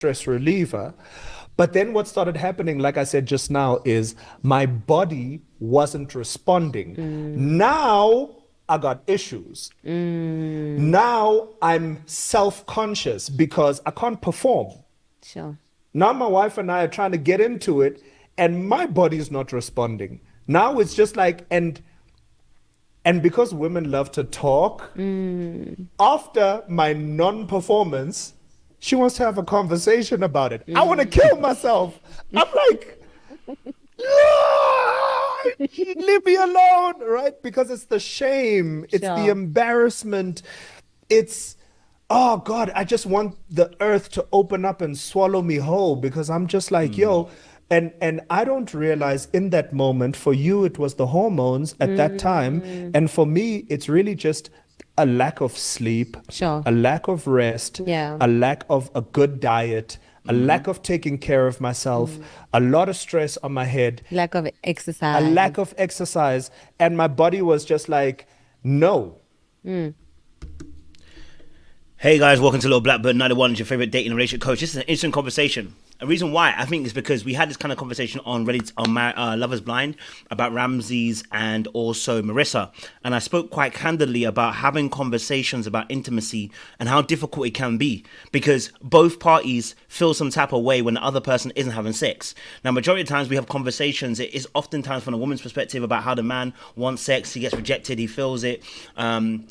stress reliever. But then what started happening, like I said just now, is my body wasn't responding. Now I got issues. Now I'm self-conscious because I can't perform. Sure. Now my wife and I are trying to get into it, and my body's not responding. Now it's just like, and because women love to talk, after my non-performance, she wants to have a conversation about it. I want to kill myself. I'm like, leave me alone, right? Because it's the shame, it's the Sure. embarrassment, it's, oh God, I just want the earth to open up and swallow me whole because I'm just like, yo, and I don't realize in that moment, for you it was the hormones at that time, and for me it's really just a lack of sleep, Sure. a lack of rest, Yeah. a lack of a good diet, a lack of taking care of myself, a lot of stress on my head, Lack of a exercise. lack of exercise, and my body was just like, no. Hey guys, welcome to Little Blackbird 91, your favorite dating and relationship coach. This is an instant conversation. A reason why I think is because we had this kind of conversation on Reddit on Love Is Blind about Ramses and also Marissa, and I spoke quite candidly about having conversations about intimacy and how difficult it can be because both parties feel some type of way when the other person isn't having sex. Now, majority of times we have conversations. It is oftentimes from a woman's perspective about how the man wants sex, he gets rejected, he feels it, and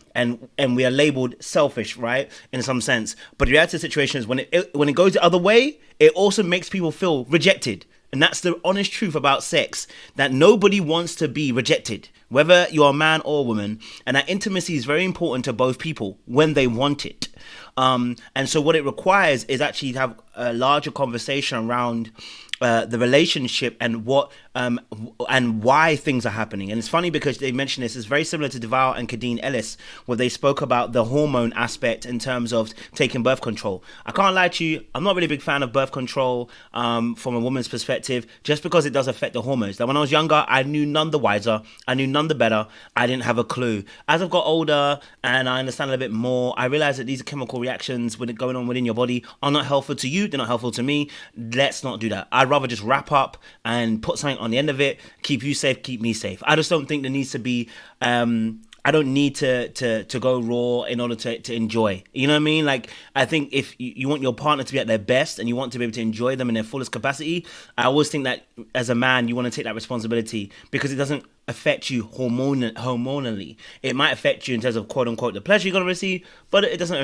we are labeled selfish, right, in some sense. But the reality of the situation is when it goes the other way, it also makes people feel rejected. And that's the honest truth about sex, that nobody wants to be rejected, whether you're a man or a woman. And that intimacy is very important to both people when they want it. And so what it requires is actually to have a larger conversation around the relationship and what and why things are happening. And it's funny because they mentioned this. It's very similar to Deval and Kadeen Ellis, where they spoke about the hormone aspect in terms of taking birth control. I can't lie to you, I'm not really a big fan of birth control from a woman's perspective, just because it does affect the hormones. Like when I was younger, I knew none the wiser, I knew none the better, I didn't have a clue. As I've got older and I understand a little bit more, I realize that these chemical reactions when it going on within your body are not helpful to you, they're not helpful to me. Let's not do that. I'd rather just wrap up and put something on the end of it, keep you safe, keep me safe. I just don't think there needs to be I don't need to go raw in order to enjoy. You know what I mean? Like, I think if you want your partner to be at their best and you want to be able to enjoy them in their fullest capacity, I always think that as a man, you want to take that responsibility because it doesn't affect you hormonally. It might affect you in terms of quote unquote the pleasure you're gonna receive, but it doesn't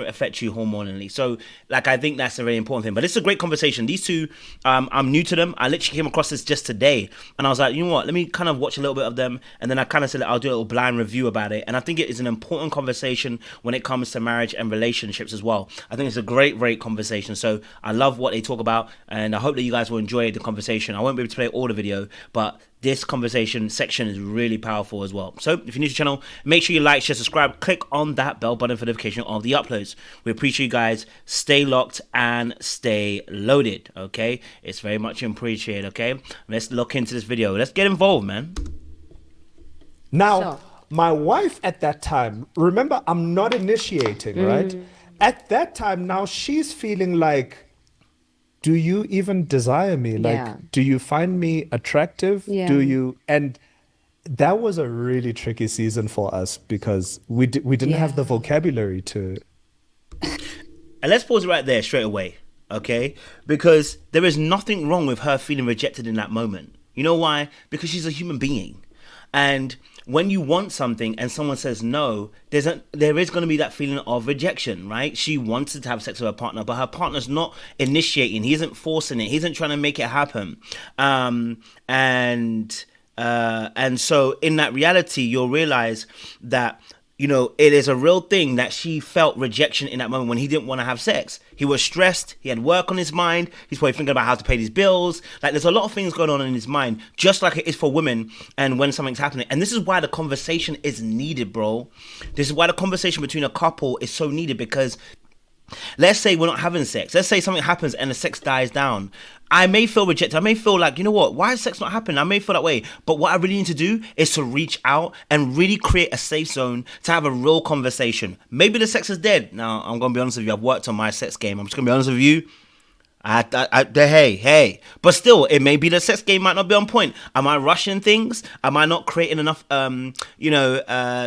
affect you hormonally. So like I think that's a very important thing. But it's a great conversation. These two, I'm new to them. I literally came across this just today, and I was like, you know what? Let me kind of watch a little bit of them, and then I kind of said I'll do a little blind review about it. And I think it is an important conversation when it comes to marriage and relationships as well. I think it's a great conversation. So I love what they talk about, and I hope that you guys will enjoy the conversation. I won't be able to play all the video, but this conversation section is really powerful as well. So if you're new to the channel, make sure you like, share, subscribe, click on that bell button for notification of the uploads. We appreciate you guys. Stay locked and stay loaded, okay? It's very much appreciated, okay? Let's look into this video. Let's get involved, man. Now, Sure. my wife at that time, remember, I'm not initiating, right? At that time, now she's feeling like, do you even desire me? Like, Yeah. do you find me attractive? Yeah. Do you? And that was a really tricky season for us because we didn't have the Yeah. vocabulary to. And let's pause it right there straight away, okay? Because there is nothing wrong with her feeling rejected in that moment. You know why? Because she's a human being. And when you want something and someone says no, there is going to be that feeling of rejection, right? She wanted to have sex with her partner, but her partner's not initiating. He isn't forcing it. He isn't trying to make it happen. And so in that reality, you'll realize that, you know, it is a real thing that she felt rejection in that moment when he didn't want to have sex. He was stressed. He had work on his mind. He's probably thinking about how to pay these bills. Like, there's a lot of things going on in his mind, just like it is for women and when something's happening. And this is why the conversation is needed, bro. This is why the conversation between a couple is so needed, because let's say we're not having sex. Let's say something happens and the sex dies down. I may feel rejected. I may feel like, you know what? Why is sex not happening? I may feel that way. But what I really need to do is to reach out and really create a safe zone to have a real conversation. Maybe the sex is dead. Now, I'm going to be honest with you. I've worked on my sex game. I'm just going to be honest with you. Hey. But still, it may be the sex game might not be on point. Am I rushing things? Am I not creating enough,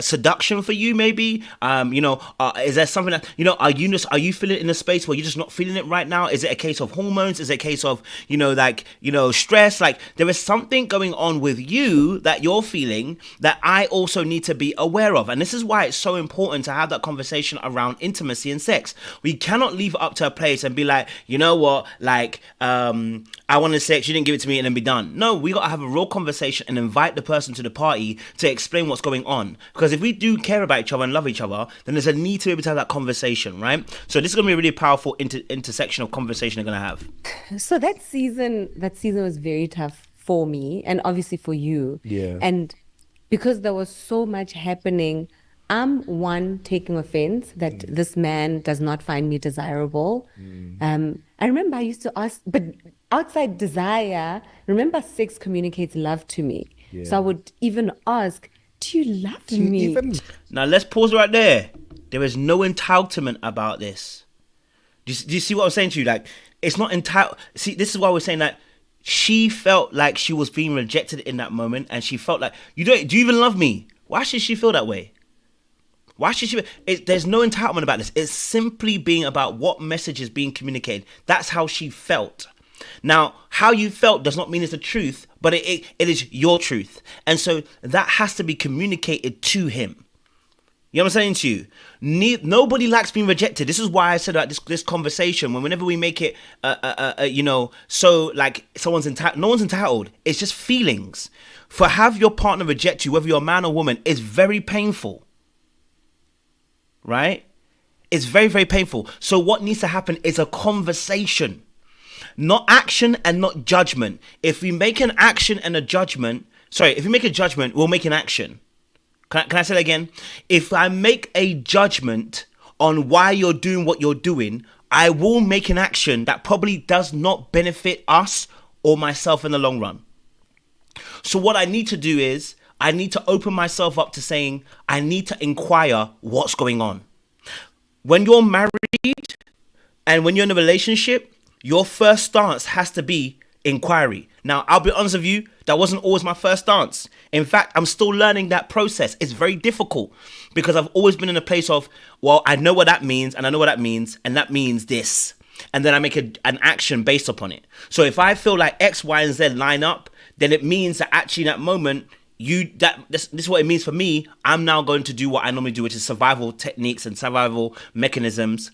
seduction for you? Maybe, is there something that, are you feeling it in a space where you're just not feeling it right now? Is it a case of hormones? Is it a case of, stress? Like, there is something going on with you that you're feeling that I also need to be aware of. And this is why it's so important to have that conversation around intimacy and sex. We cannot leave it up to a place and be like, you know what, like, I wanted sex, you didn't give it to me, and then be done. No, we got to have a real conversation and invite the person to the party to explain what's going on. Because if we do care about each other and love each other, then there's a need to be able to have that conversation, right? So this is going to be a really powerful intersection of conversation they're going to have. So that season was very tough for me, and obviously for you. Yeah. And because there was so much happening, I'm taking offense that this man does not find me desirable. I remember I used to ask, but outside desire, remember sex communicates love to me. Yeah. So I would even ask, do you love me? Now let's pause right there. There is no entitlement about this. Do you see what I'm saying to you? Like, it's not entitled. See, this is why we're saying that she felt like she was being rejected in that moment, and she felt like, do you even love me? Why should she feel that way? Why should she? There's no entitlement about this. It's simply being about what message is being communicated. That's how she felt. Now, how you felt does not mean it's the truth, but it is your truth. And so that has to be communicated to him. You know what I'm saying to you? Nobody likes being rejected. This is why I said that this conversation, whenever we make it, so like someone's entitled, no one's entitled. It's just feelings. For have your partner reject you, whether you're a man or woman, is very painful. Right? It's very, very painful. So what needs to happen is a conversation, not action and not judgment. If we make an action and a judgment, if we make a judgment, we'll make an action. Can I say that again? If I make a judgment on why you're doing what you're doing, I will make an action that probably does not benefit us or myself in the long run. So what I need to do is, I need to open myself up to saying, I need to inquire what's going on. When you're married and when you're in a relationship, your first stance has to be inquiry. Now, I'll be honest with you, that wasn't always my first stance. In fact, I'm still learning that process. It's very difficult because I've always been in a place of, well, I know what that means and I know what that means and that means this. And then I make an action based upon it. So if I feel like X, Y, and Z line up, then it means that actually in that moment, this is what it means for me. I'm now going to do what I normally do, which is survival techniques and survival mechanisms.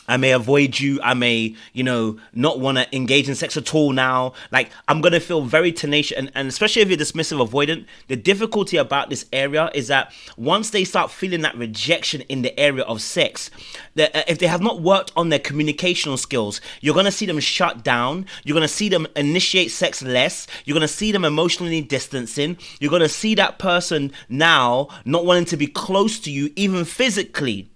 I may avoid you. I may, not want to engage in sex at all now. Like, I'm going to feel very tenacious. And especially if you're dismissive, avoidant, the difficulty about this area is that once they start feeling that rejection in the area of sex, if they have not worked on their communicational skills, you're going to see them shut down. You're going to see them initiate sex less. You're going to see them emotionally distancing. You're going to see that person now not wanting to be close to you, even physically,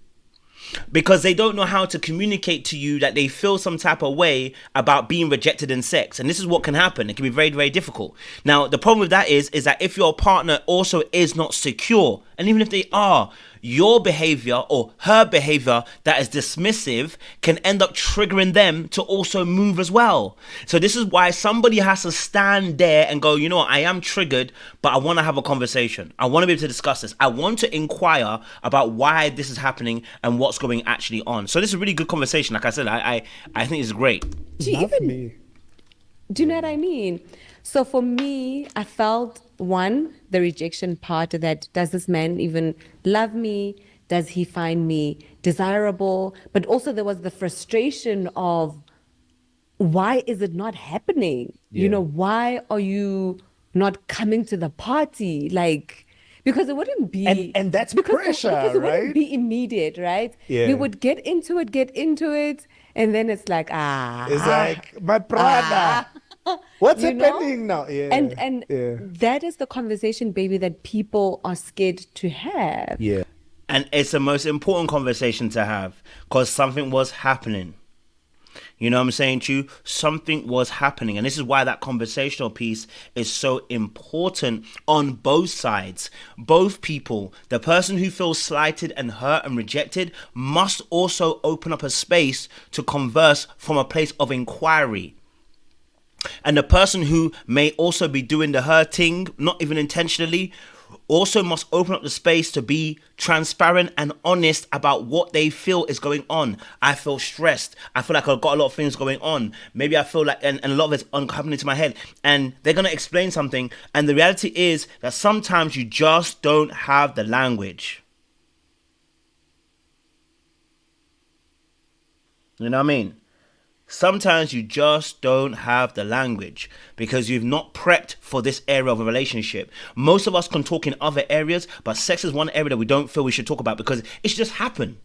because they don't know how to communicate to you that they feel some type of way about being rejected in sex. And this is what can happen. It can be very, very difficult. Now, the problem with that is that if your partner also is not secure, and even if they are, your behavior or her behavior that is dismissive can end up triggering them to also move as well. So this is why somebody has to stand there and go, you know what, I am triggered, but I want to have a conversation. I want to be able to discuss this. I want to inquire about why this is happening and what's going actually on. So this is a really good conversation. Like I said, I think it's great. Do you know what I mean? So for me, I felt, one, the rejection part of that. Does this man even love me? Does he find me desirable? But also there was the frustration of, why is it not happening? Yeah. Why are you not coming to the party? Like, because it wouldn't be... And that's because pressure, because it right? wouldn't be immediate, right? Yeah. We would get into it, and then it's like, It's like, my brother. What's happening now? Yeah. And that is the conversation, baby, that people are scared to have. Yeah. And it's the most important conversation to have because something was happening. You know what I'm saying to you? Something was happening. And this is why that conversational piece is so important on both sides. Both people, the person who feels slighted and hurt and rejected, must also open up a space to converse from a place of inquiry. And the person who may also be doing the hurting, not even intentionally, also must open up the space to be transparent and honest about what they feel is going on. I feel stressed. I feel like I've got a lot of things going on. Maybe I feel like, and a lot of it's happening to my head. And they're going to explain something. And the reality is that sometimes you just don't have the language. You know what I mean? Sometimes you just don't have the language because you've not prepped for this area of a relationship. Most of us can talk in other areas, but sex is one area that we don't feel we should talk about because it should just happen.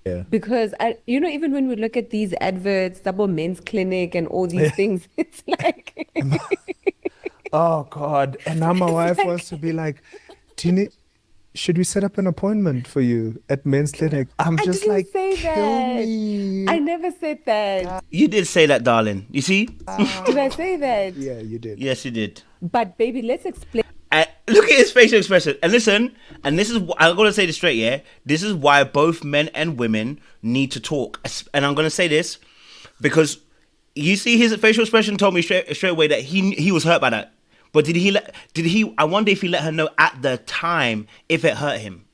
Yeah. Because, even when we look at these adverts, double men's clinic and all these things, it's like... Oh, God. And now my wife wants to be like, should we set up an appointment for you at men's clinic? I'm just like, say kill that. me. I never said that. You did say that, darling. You see? Did I say that? Yeah, you did. Yes, you did. But baby, let's explain. Look at his facial expression. And listen, and this is, I'm going to say this straight, yeah? This is why both men and women need to talk. And I'm going to say this because you see his facial expression told me straight away that he was hurt by that. But I wonder if he let her know at the time if it hurt him.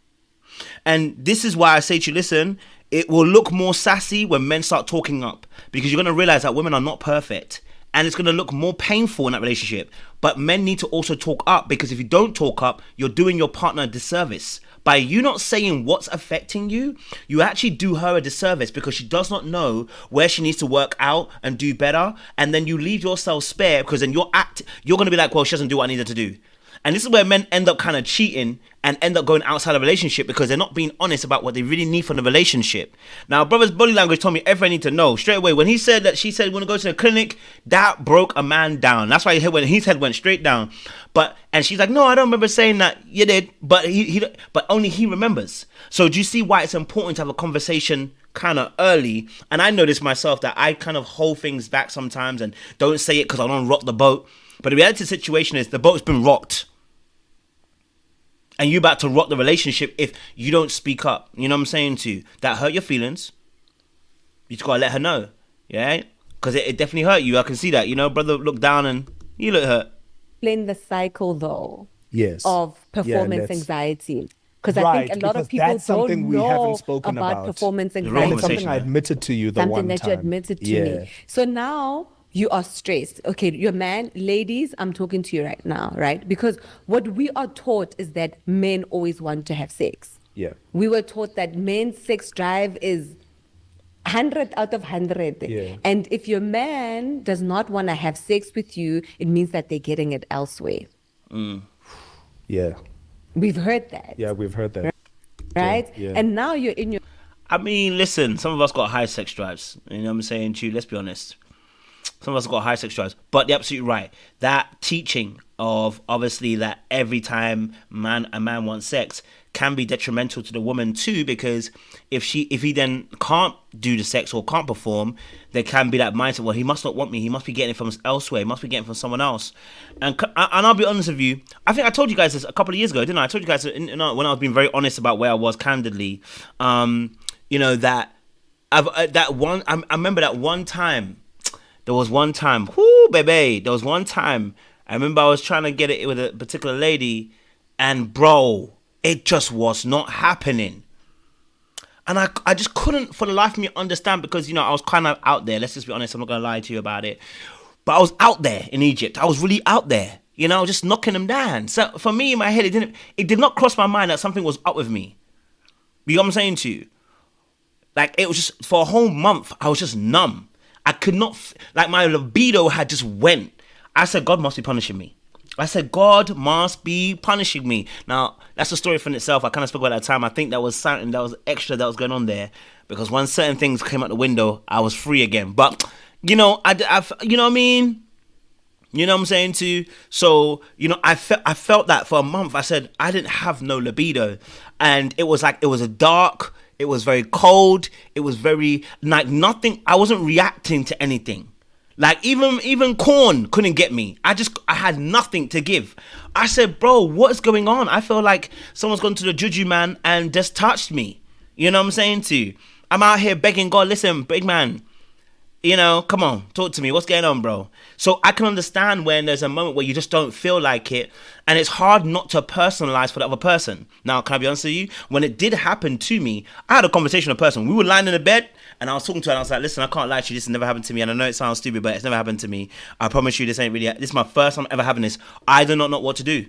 And this is why I say to you, listen, it will look more sassy when men start talking up because you're going to realize that women are not perfect. And it's going to look more painful in that relationship. But men need to also talk up because if you don't talk up, you're doing your partner a disservice. By you not saying what's affecting you, you actually do her a disservice because she does not know where she needs to work out and do better. And then you leave yourself spare because then you're going to be like, well, she doesn't do what I need her to do. And this is where men end up kind of cheating and end up going outside of a relationship because they're not being honest about what they really need from the relationship. Now, brother's body language told me everything I need to know straight away. When he said that she said, want to go to the clinic, that broke a man down. That's why his head went straight down. And she's like, no, I don't remember saying that. You did, but but only he remembers. So do you see why it's important to have a conversation kind of early? And I notice myself that I kind of hold things back sometimes and don't say it because I don't rock the boat. But the reality of the situation is the boat's been rocked. And you're about to rock the relationship if you don't speak up. You know what I'm saying to you? That hurt your feelings. You just got to let her know. Yeah? Because it definitely hurt you. I can see that. You know, brother looked down and you look hurt. Explain the cycle, though, yes, of performance anxiety. Because right, I think a lot of people that's something don't we haven't know spoken about performance wrong anxiety. And it's something conversation, I yeah. admitted to you the Something one that time. you admitted to me. So now you are stressed. Okay, your man, ladies, I'm talking to you right now, right? Because what we are taught is that men always want to have sex. Yeah. We were taught that men's sex drive is 100 out of 100. Yeah. And if your man does not want to have sex with you, it means that they're getting it elsewhere. Yeah. We've heard that. Yeah, we've heard that. Right? Yeah. And now you're in your... I mean, listen, some of us got high sex drives. You know what I'm saying to you? Let's be honest. Some of us got high sex drives. But you're absolutely right. That teaching of obviously that every time a man wants sex can be detrimental to the woman too, because if he then can't do the sex or can't perform, there can be that mindset, well, he must not want me, he must be getting it from elsewhere, he must be getting it from someone else. And I'll be honest with you, I think I told you guys this a couple of years ago, didn't I? I told you guys when I was being very honest about where I was candidly, that I remember that one time, there was one time, I remember I was trying to get it with a particular lady, and bro, it just was not happening. And I just couldn't for the life of me understand, because, I was kind of out there. Let's just be honest. I'm not going to lie to you about it. But I was out there in Egypt. I was really out there, just knocking them down. So for me, in my head, it did not cross my mind that something was up with me. You know what I'm saying to you? Like, it was just, for a whole month, I was just numb. I could not, my libido had just went. I said, God must be punishing me. God must be punishing me. Now, that's a story for itself. I kind of spoke about that time. I think that was something that was extra that was going on there, because when certain things came out the window, I was free again. But, you know what I mean? You know what I'm saying to you? So, I felt that for a month. I said, I didn't have no libido. And it was a dark, It was very cold. It was very like nothing. I wasn't reacting to anything. Like even corn couldn't get me. I had nothing to give. I said, bro, what is going on? I feel like someone's gone to the juju man and just touched me. You know what I'm saying to you? I'm out here begging God, listen, big man, you know, come on, talk to me. What's going on, bro? So I can understand when there's a moment where you just don't feel like it, and it's hard not to personalize for the other person. Now, can I be honest with you? When it did happen to me, I had a conversation with a person. We were lying in the bed, and I was talking to her, and I was like, listen, I can't lie to you. This has never happened to me, and I know it sounds stupid, but it's never happened to me. I promise you, this is my first time ever having this. I do not know what to do.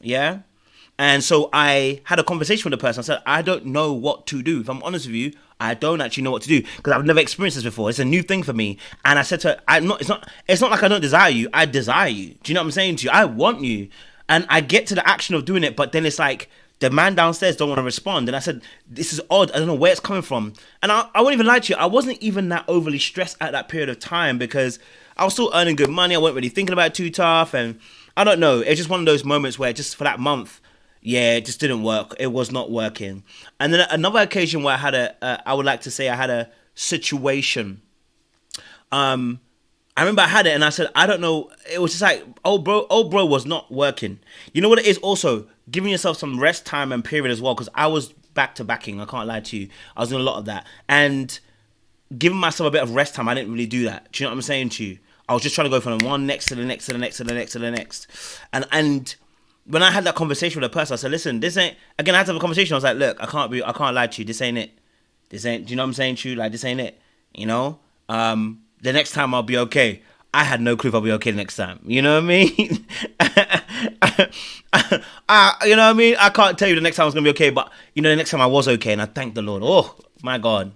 Yeah? And so I had a conversation with the person. I said, I don't know what to do. If I'm honest with you, I don't actually know what to do because I've never experienced this before. It's a new thing for me. And I said to her, it's not like I don't desire you. I desire you. Do you know what I'm saying to you? I want you. And I get to the action of doing it, but then it's like the man downstairs don't want to respond. And I said, this is odd. I don't know where it's coming from. And I won't even lie to you. I wasn't even that overly stressed at that period of time because I was still earning good money. I wasn't really thinking about it too tough. And I don't know. It's just one of those moments where just for that month, yeah, it just didn't work. It was not working. And then another occasion where I had I would like to say I had a situation. I remember I had it and I said, I don't know. It was just like, old bro was not working. You know what it is also? Giving yourself some rest time and period as well. Because I was back to backing. I can't lie to you. I was doing a lot of that. And giving myself a bit of rest time, I didn't really do that. Do you know what I'm saying to you? I was just trying to go from one next to the next to the next to the next to the next. And when I had that conversation with a person, I said, listen, this ain't, again, I had to have a conversation. I was like, look, I can't lie to you. This ain't it. This ain't, do you know what I'm saying to you? Like, this ain't it. You know? The next time I'll be okay. I had no clue if I'll be okay the next time. You know what I mean? You know what I mean? I can't tell you the next time I was going to be okay, but, you know, the next time I was okay, and I thank the Lord. Oh, my God.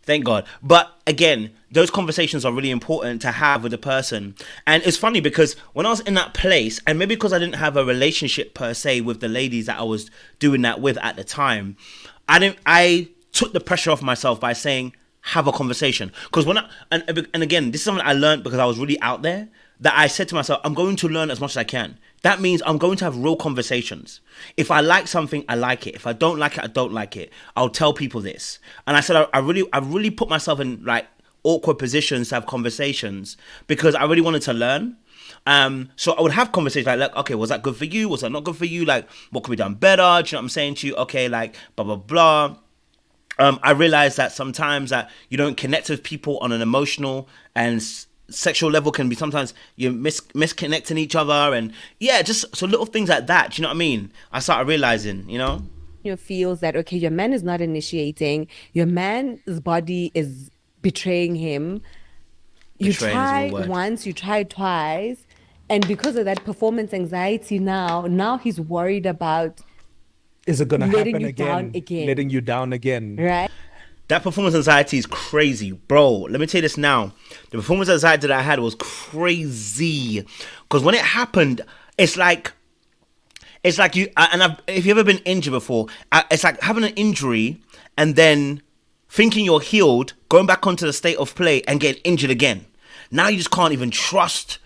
Thank God. But again, those conversations are really important to have with the person. And it's funny because when I was in that place, and maybe because I didn't have a relationship per se with the ladies that I was doing that with at the time, I took the pressure off myself by saying, have a conversation. Because and again, this is something I learned because I was really out there, that I said to myself, I'm going to learn as much as I can. That means I'm going to have real conversations. If I like something, I like it. If I don't like it, I don't like it. I'll tell people this. And I said, I really put myself in like awkward positions to have conversations because I really wanted to learn. So I would have conversations like, okay, was that good for you? Was that not good for you? Like, what could be done better? Do you know what I'm saying to you? Okay, like, blah, blah, blah. I realized that sometimes that you don't connect with people on an emotional and sexual level can be sometimes you're misconnecting each other, and yeah, just so little things like that. Do you know what I mean? I started realizing, you know, feels that okay, your man is not initiating, your man's body is betraying him. You try once, you try twice, and because of that performance anxiety, now he's worried about is it going to happen again, letting you down again, right? That performance anxiety is crazy, bro. Let me tell you this now. The performance anxiety that I had was crazy. Because when it happened, it's like you, if you've ever been injured before, it's like having an injury and then thinking you're healed, going back onto the state of play and getting injured again. Now you just can't even trust,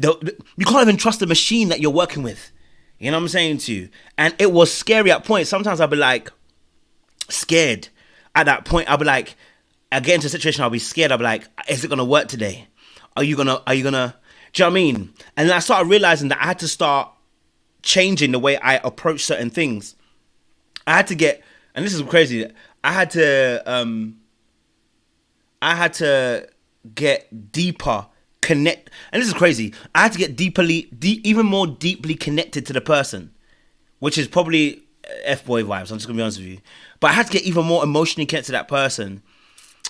you can't even trust the machine that you're working with. You know what I'm saying to you? And it was scary at points. Sometimes I'll be like, scared. At that point, I'll be like, I get into a situation, I'll be scared. I'll be like, is it going to work today? Are you going to, do you know what I mean? And then I started realizing that I had to start changing the way I approach certain things. I had to get, and this is crazy, I had to get deeper, connect, and this is crazy. I had to get even more deeply connected to the person, which is probably F-boy vibes, I'm just gonna be honest with you. But I had to get even more emotionally connected to that person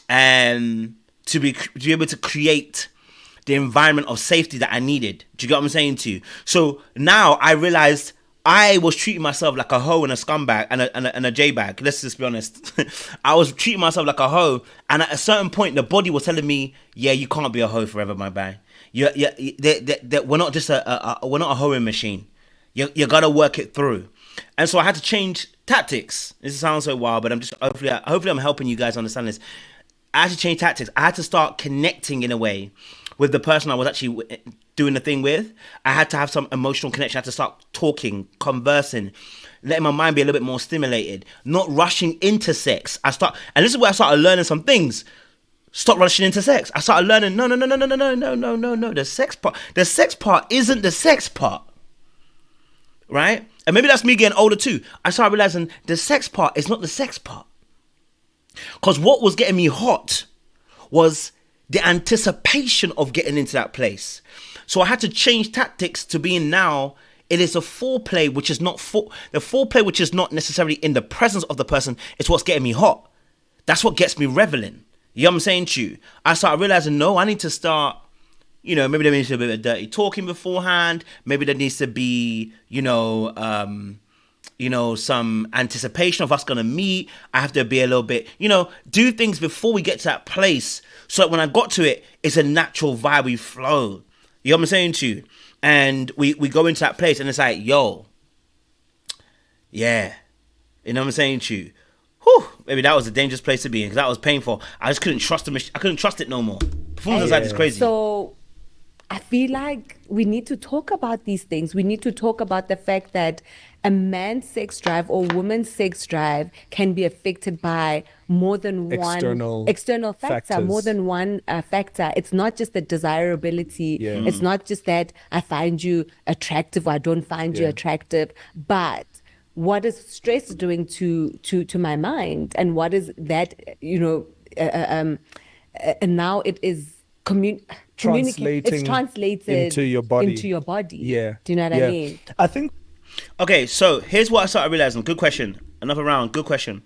and to be able to create the environment of safety that I needed. Do you get what I'm saying to you? So now I realized I was treating myself like a hoe and a scumbag and a J-bag. Let's just be honest. I was treating myself like a hoe, and at a certain point the body was telling me, yeah, you can't be a hoe forever, my guy. We're not just we're not a hoeing machine. You gotta work it through. And so I had to change tactics. This sounds so wild, but I'm just hopefully I'm helping you guys understand this. I had to change tactics. I had to start connecting in a way with the person I was actually doing the thing with. I had to have some emotional connection. I had to start talking, conversing, letting my mind be a little bit more stimulated, not rushing into sex. And this is where I started learning some things. Stop rushing into sex. I started learning, no. The sex part isn't the sex part. Right? And maybe that's me getting older too. I started realizing the sex part is not the sex part. Because what was getting me hot was the anticipation of getting into that place. So I had to change tactics to being now, it is a foreplay which is not the foreplay which is not necessarily in the presence of the person. It's what's getting me hot. That's what gets me reveling. You know what I'm saying to you? I started realizing, no, I need to start, maybe there needs to be a bit of dirty talking beforehand. Maybe there needs to be, some anticipation of us going to meet. I have to be a little bit, do things before we get to that place. So that when I got to it, it's a natural vibe, we flow. You know what I'm saying to you? And we go into that place and it's like, yo, yeah. You know what I'm saying to you? Whew, maybe that was a dangerous place to be in because that was painful. I just couldn't trust I couldn't trust it no more. Performance anxiety is crazy. So I feel like we need to talk about these things. We need to talk about the fact that a man's sex drive or woman's sex drive can be affected by more than one external factor, more than one factor. It's not just the desirability. Yeah. It's not just that I find you attractive or I don't find you attractive, but what is stress doing to my mind, and what is that, and now it is translating into your body. Yeah. Do you know what I mean? I think. Okay, so here's what I started realizing. Good question. Another round. Good question.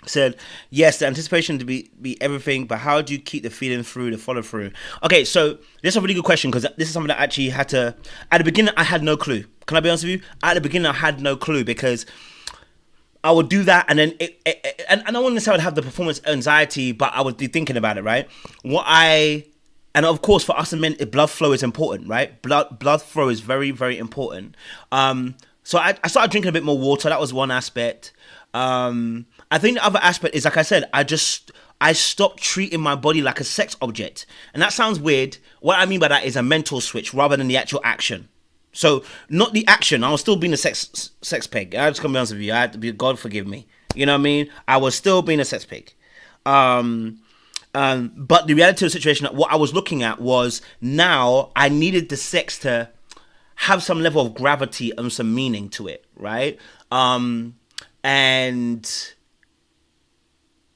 Said, yes, the anticipation to be everything, but how do you keep the feeling through, the follow through? Okay, so this is a really good question because this is something that I actually had to, at the beginning, I had no clue. Can I be honest with you? At the beginning, I had no clue because I would do that and then, and I wouldn't necessarily have the performance anxiety, but I would be thinking about it, right? And of course, for us men, blood flow is important, right? Blood flow is very, very important. So I started drinking a bit more water. That was one aspect. I think the other aspect is, like I said, I stopped treating my body like a sex object. And that sounds weird. What I mean by that is a mental switch rather than the actual action. So not the action. I was still being a sex pig. I just gonna be honest with you. I had to be, God forgive me. You know what I mean? I was still being a sex pig. But the reality of the situation, what I was looking at was now I needed the sex to have some level of gravity and some meaning to it, right? And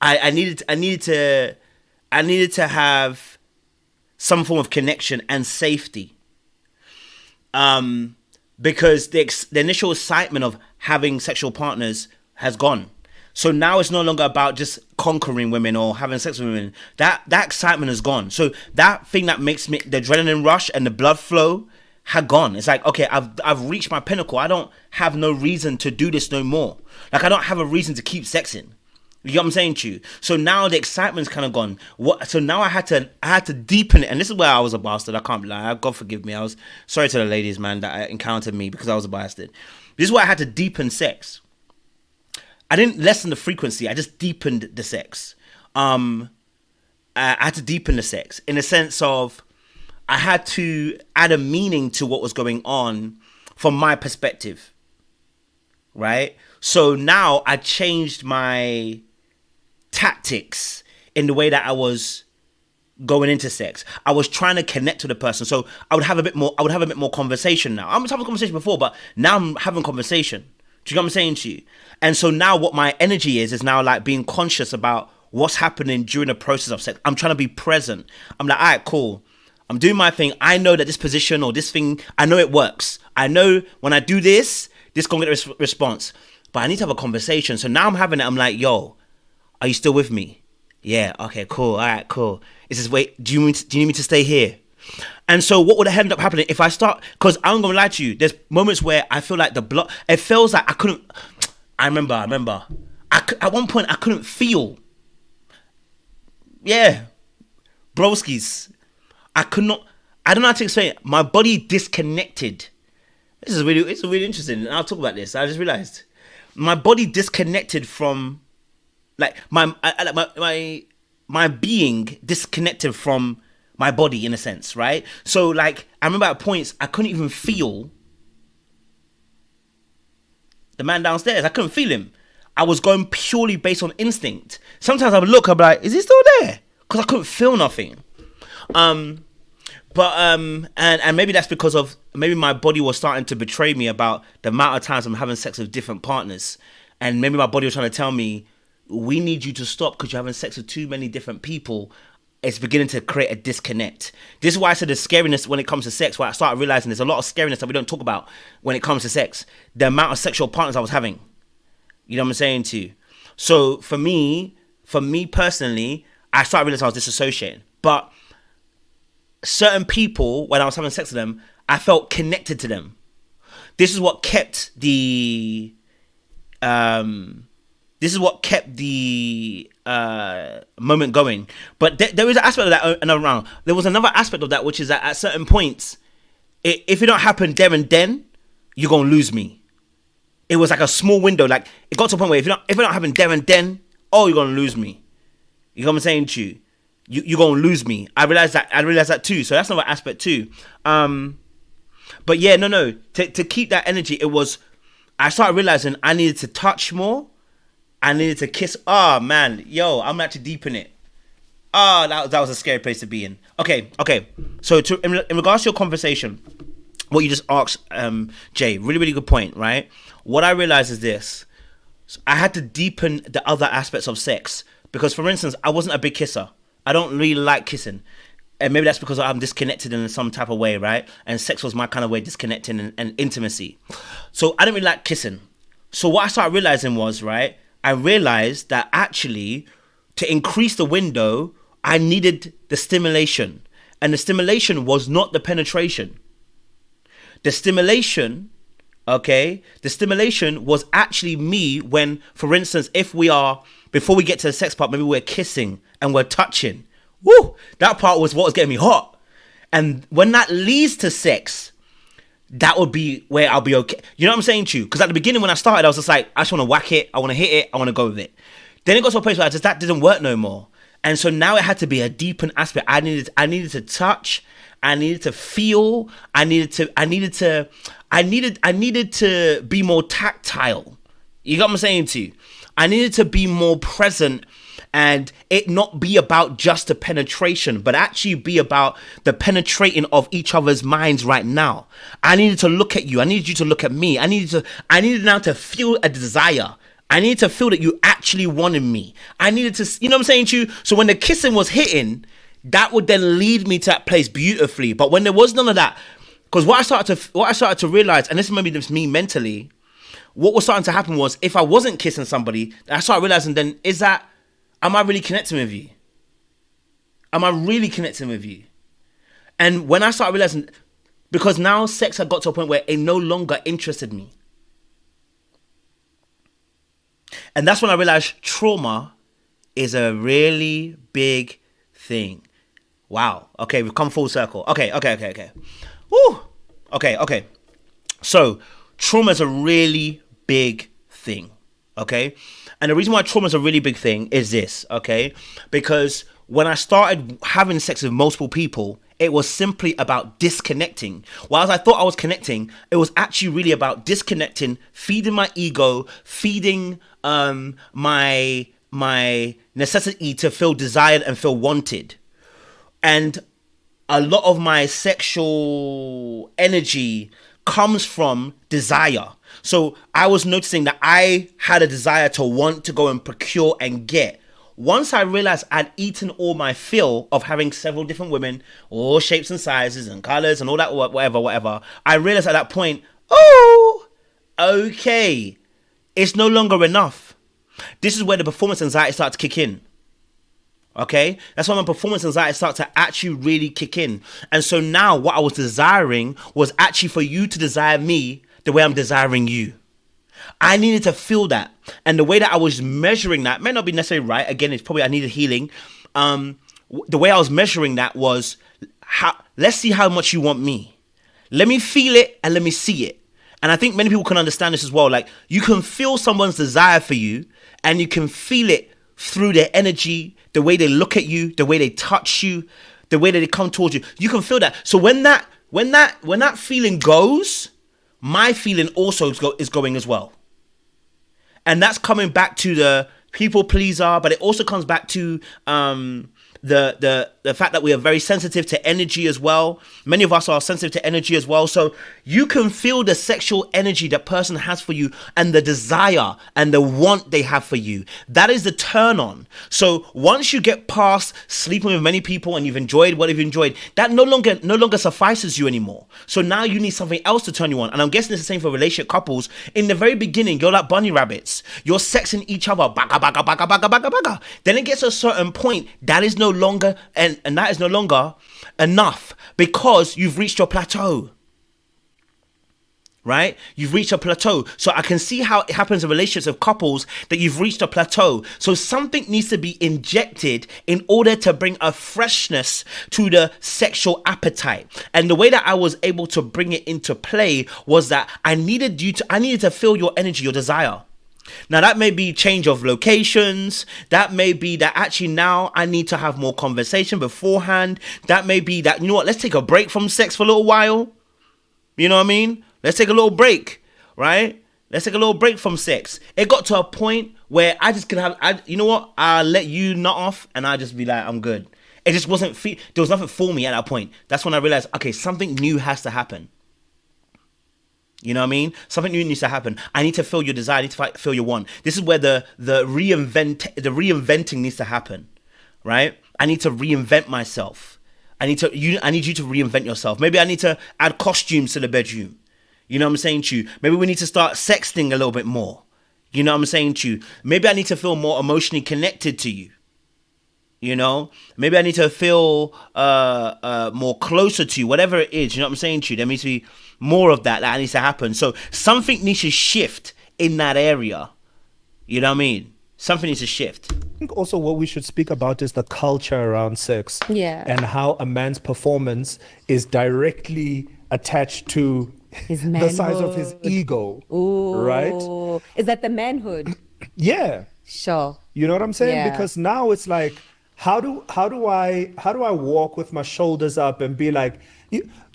I needed to have some form of connection and safety. Because the initial excitement of having sexual partners has gone. So now it's no longer about just conquering women or having sex with women. That excitement is gone. So that thing that makes me, the adrenaline rush and the blood flow had gone. It's like, okay, I've reached my pinnacle. I don't have no reason to do this no more. Like I don't have a reason to keep sexing. You know what I'm saying to you? So now the excitement's kind of gone. So now I had to deepen it, and this is where I was a bastard. I can't lie. God forgive me. I was sorry to the ladies, man, that encountered me because I was a bastard. This is where I had to deepen sex. I didn't lessen the frequency. I just deepened the sex. I had to deepen the sex in the sense of I had to add a meaning to what was going on from my perspective, right? So now I changed my tactics in the way that I was going into sex. I was trying to connect with the person. So I would have a bit more conversation now. I was having a conversation before, but now I'm having conversation. Do you know what I'm saying to you? And so now what my energy is now like being conscious about what's happening during the process of sex. I'm trying to be present. I'm like, all right, cool. I'm doing my thing. I know that this position or this thing, I know it works. I know when I do this gonna get a response. But I need to have a conversation. So now I'm having it. I'm like, yo, are you still with me? Yeah. Okay, cool. All right, cool. It says, wait, do you need me to stay here? And so what would end up happening if I start, because I'm going to lie to you, there's moments where I feel like the blood, it feels like I couldn't, I remember, at one point I couldn't feel. Yeah. Broskies. I don't know how to explain it. My body disconnected. It's really interesting. I'll talk about this. I just realized. My body disconnected from, like my being disconnected from my body in a sense, right? So like, I remember at points I couldn't even feel the man downstairs. I couldn't feel him. I was going purely based on instinct. Sometimes I would look, I'd be like, is he still there? Because I couldn't feel nothing. And maybe that's because of, maybe my body was starting to betray me about the amount of times I'm having sex with different partners. And maybe my body was trying to tell me, we need you to stop because you're having sex with too many different people. It's beginning to create a disconnect. This is why I said the scariness when it comes to sex, where I started realizing there's a lot of scariness that we don't talk about when it comes to sex. The amount of sexual partners I was having. You know what I'm saying to you? So for me personally, I started realizing I was disassociating. But certain people, when I was having sex with them, I felt connected to them. This is what kept the moment going. But there is an aspect of that around. There was another aspect of that, which is that at certain points, if it don't happen there and then, you're gonna lose me. It was like a small window. Like, it got to a point where if it don't happen there and then, oh, you're gonna lose me. You know what I'm saying to you? You're gonna lose me. I realized that too. So that's another aspect too. But yeah, no. To keep that energy, it was, I started realizing I needed to touch more. I needed to kiss. Oh man, yo, I'm actually deep in it. Oh, that was a scary place to be in. Okay. So in regards to your conversation, what you just asked, Jay, really, really good point, right? What I realized is this. I had to deepen the other aspects of sex. Because, for instance, I wasn't a big kisser. I don't really like kissing. And maybe that's because I'm disconnected in some type of way, right? And sex was my kind of way of disconnecting and intimacy. So I didn't really like kissing. So what I started realizing was, right, I realized that actually to increase the window, I needed the stimulation. And the stimulation was not the penetration. The stimulation was actually me when, for instance, before we get to the sex part, maybe we're kissing and we're touching. Woo! That part was what was getting me hot. And when that leads to sex, that would be where I'll be okay. You know what I'm saying to you? Because at the beginning when I started, I was just like, I just want to whack it. I want to hit it. I want to go with it. Then it got to a place where that didn't work no more. And so now it had to be a deepened aspect. I needed to touch. I needed to feel. I needed to be more tactile. You got what I'm saying to you? I needed to be more present and it not be about just the penetration, but actually be about the penetrating of each other's minds right now. I needed to look at you. I needed you to look at me. I needed now to feel a desire. I needed to feel that you actually wanted me. I needed to, you know what I'm saying to you? So when the kissing was hitting, that would then lead me to that place beautifully. But when there was none of that, because what I started to realize, and this is maybe just me mentally, what was starting to happen was if I wasn't kissing somebody, I started realizing then, am I really connecting with you? Am I really connecting with you? And when I started realizing, because now sex had got to a point where it no longer interested me. And that's when I realized trauma is a really big thing. Wow. Okay, we've come full circle. Okay. Woo. Okay. So, trauma is a really big thing. Okay? And the reason why trauma is a really big thing is this, okay? Because when I started having sex with multiple people, it was simply about disconnecting. Whilst I thought I was connecting, it was actually really about disconnecting, feeding my ego, feeding my necessity to feel desired and feel wanted. And a lot of my sexual energy comes from desire. So I was noticing that I had a desire to want to go and procure and get. Once I realized I'd eaten all my fill of having several different women, all shapes and sizes and colors and all that, whatever, I realized at that point, oh, okay, it's no longer enough. This is where the performance anxiety starts to kick in. Okay, that's when my performance anxiety starts to actually really kick in. And so now what I was desiring was actually for you to desire me the way I'm desiring you. I needed to feel that. And the way that I was measuring that may not be necessarily right. Again, it's probably I needed healing. The way I was measuring that was, let's see how much you want me. Let me feel it and let me see it. And I think many people can understand this as well. Like, you can feel someone's desire for you and you can feel it through their energy, the way they look at you, the way they touch you, the way that they come towards you. You can feel that. So when that feeling goes, my feeling also is going as well. And that's coming back to the people pleaser, but it also comes back to the fact that we are very sensitive to energy as well. Many of us are sensitive to energy as well. So you can feel the sexual energy that person has for you and the desire and the want they have for you. That is the turn on. So once you get past sleeping with many people and you've enjoyed what you've enjoyed, that no longer suffices you anymore. So now you need something else to turn you on. And I'm guessing it's the same for relationship couples. In the very beginning, you're like bunny rabbits. You're sexing each other. Baga, baga, baga, baga, baga, baga. Then it gets to a certain point that is no longer and that is no longer enough because you've reached your plateau. Right? You've reached a plateau. So I can see how it happens in relationships of couples that you've reached a plateau. So something needs to be injected in order to bring a freshness to the sexual appetite. And the way that I was able to bring it into play was that I needed to feel your energy, your desire. Now that may be change of locations. That may be that actually now I need to have more conversation beforehand. That may be that, you know what, let's take a break from sex for a little while. You know what I mean? Let's take a little break, right? Let's take a little break from sex. It got to a point where I just could you know what? I'll let you nut off and I'll just be like, I'm good. It just wasn't, there was nothing for me at that point. That's when I realized, okay, something new has to happen. You know what I mean? Something new needs to happen. I need to feel your desire. I need to feel your want. This is where the reinventing needs to happen, right? I need to reinvent myself. I need you to reinvent yourself. Maybe I need to add costumes to the bedroom. You know what I'm saying to you? Maybe we need to start sexting a little bit more. You know what I'm saying to you? Maybe I need to feel more emotionally connected to you. You know, maybe I need to feel more closer to you, whatever it is. You know what I'm saying to you? There needs to be more of that needs to happen. So something needs to shift in that area. You know what I mean? Something needs to shift. I think also what we should speak about is the culture around sex. Yeah. And how a man's performance is directly attached to the size of his ego. Ooh. Right? Is that the manhood? Yeah. Sure. You know what I'm saying? Yeah. Because now it's like, how do I walk with my shoulders up and be like,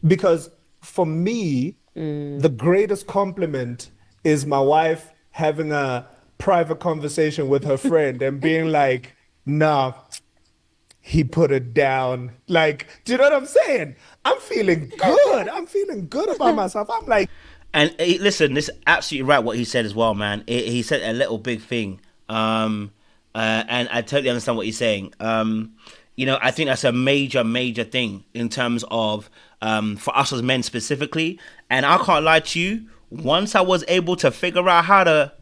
because for me, the greatest compliment is my wife having a private conversation with her friend and being like, nah, he put it down. Like, do you know what I'm saying? I'm feeling good. I'm feeling good about myself. I'm like, and listen, this is absolutely right what he said as well, man. He said a little big thing. And I totally understand what you're saying. You know, I think that's a major thing in terms of for us as men specifically. And I can't lie to you, once I was able to figure out how to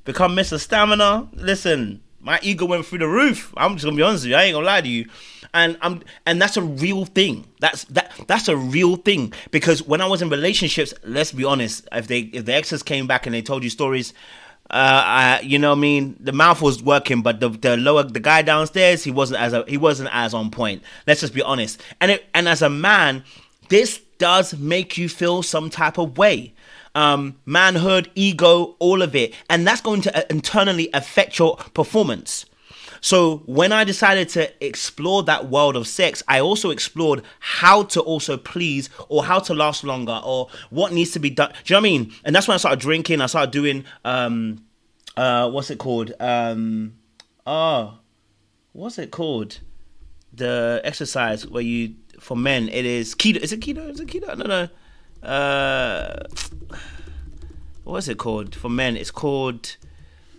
become Mr. Stamina, listen, my ego went through the roof. I'm just gonna be honest with you. I ain't gonna lie to you. And that's a real thing. That's a real thing. Because when I was in relationships, let's be honest, if the exes came back and they told you stories, you know what I mean, the mouth was working, but the guy downstairs, he wasn't as on point. Let's just be honest. And as a man, this does make you feel some type of way. Manhood, ego, all of it, and that's going to internally affect your performance. So when I decided to explore that world of sex, I also explored how to also please, or how to last longer, or what needs to be done. Do you know what I mean? And that's when I started drinking. I started doing what's it called? What's it called? The exercise where you, for men, it is keto. Is it keto? Is it keto? No. What's it called? For men, it's called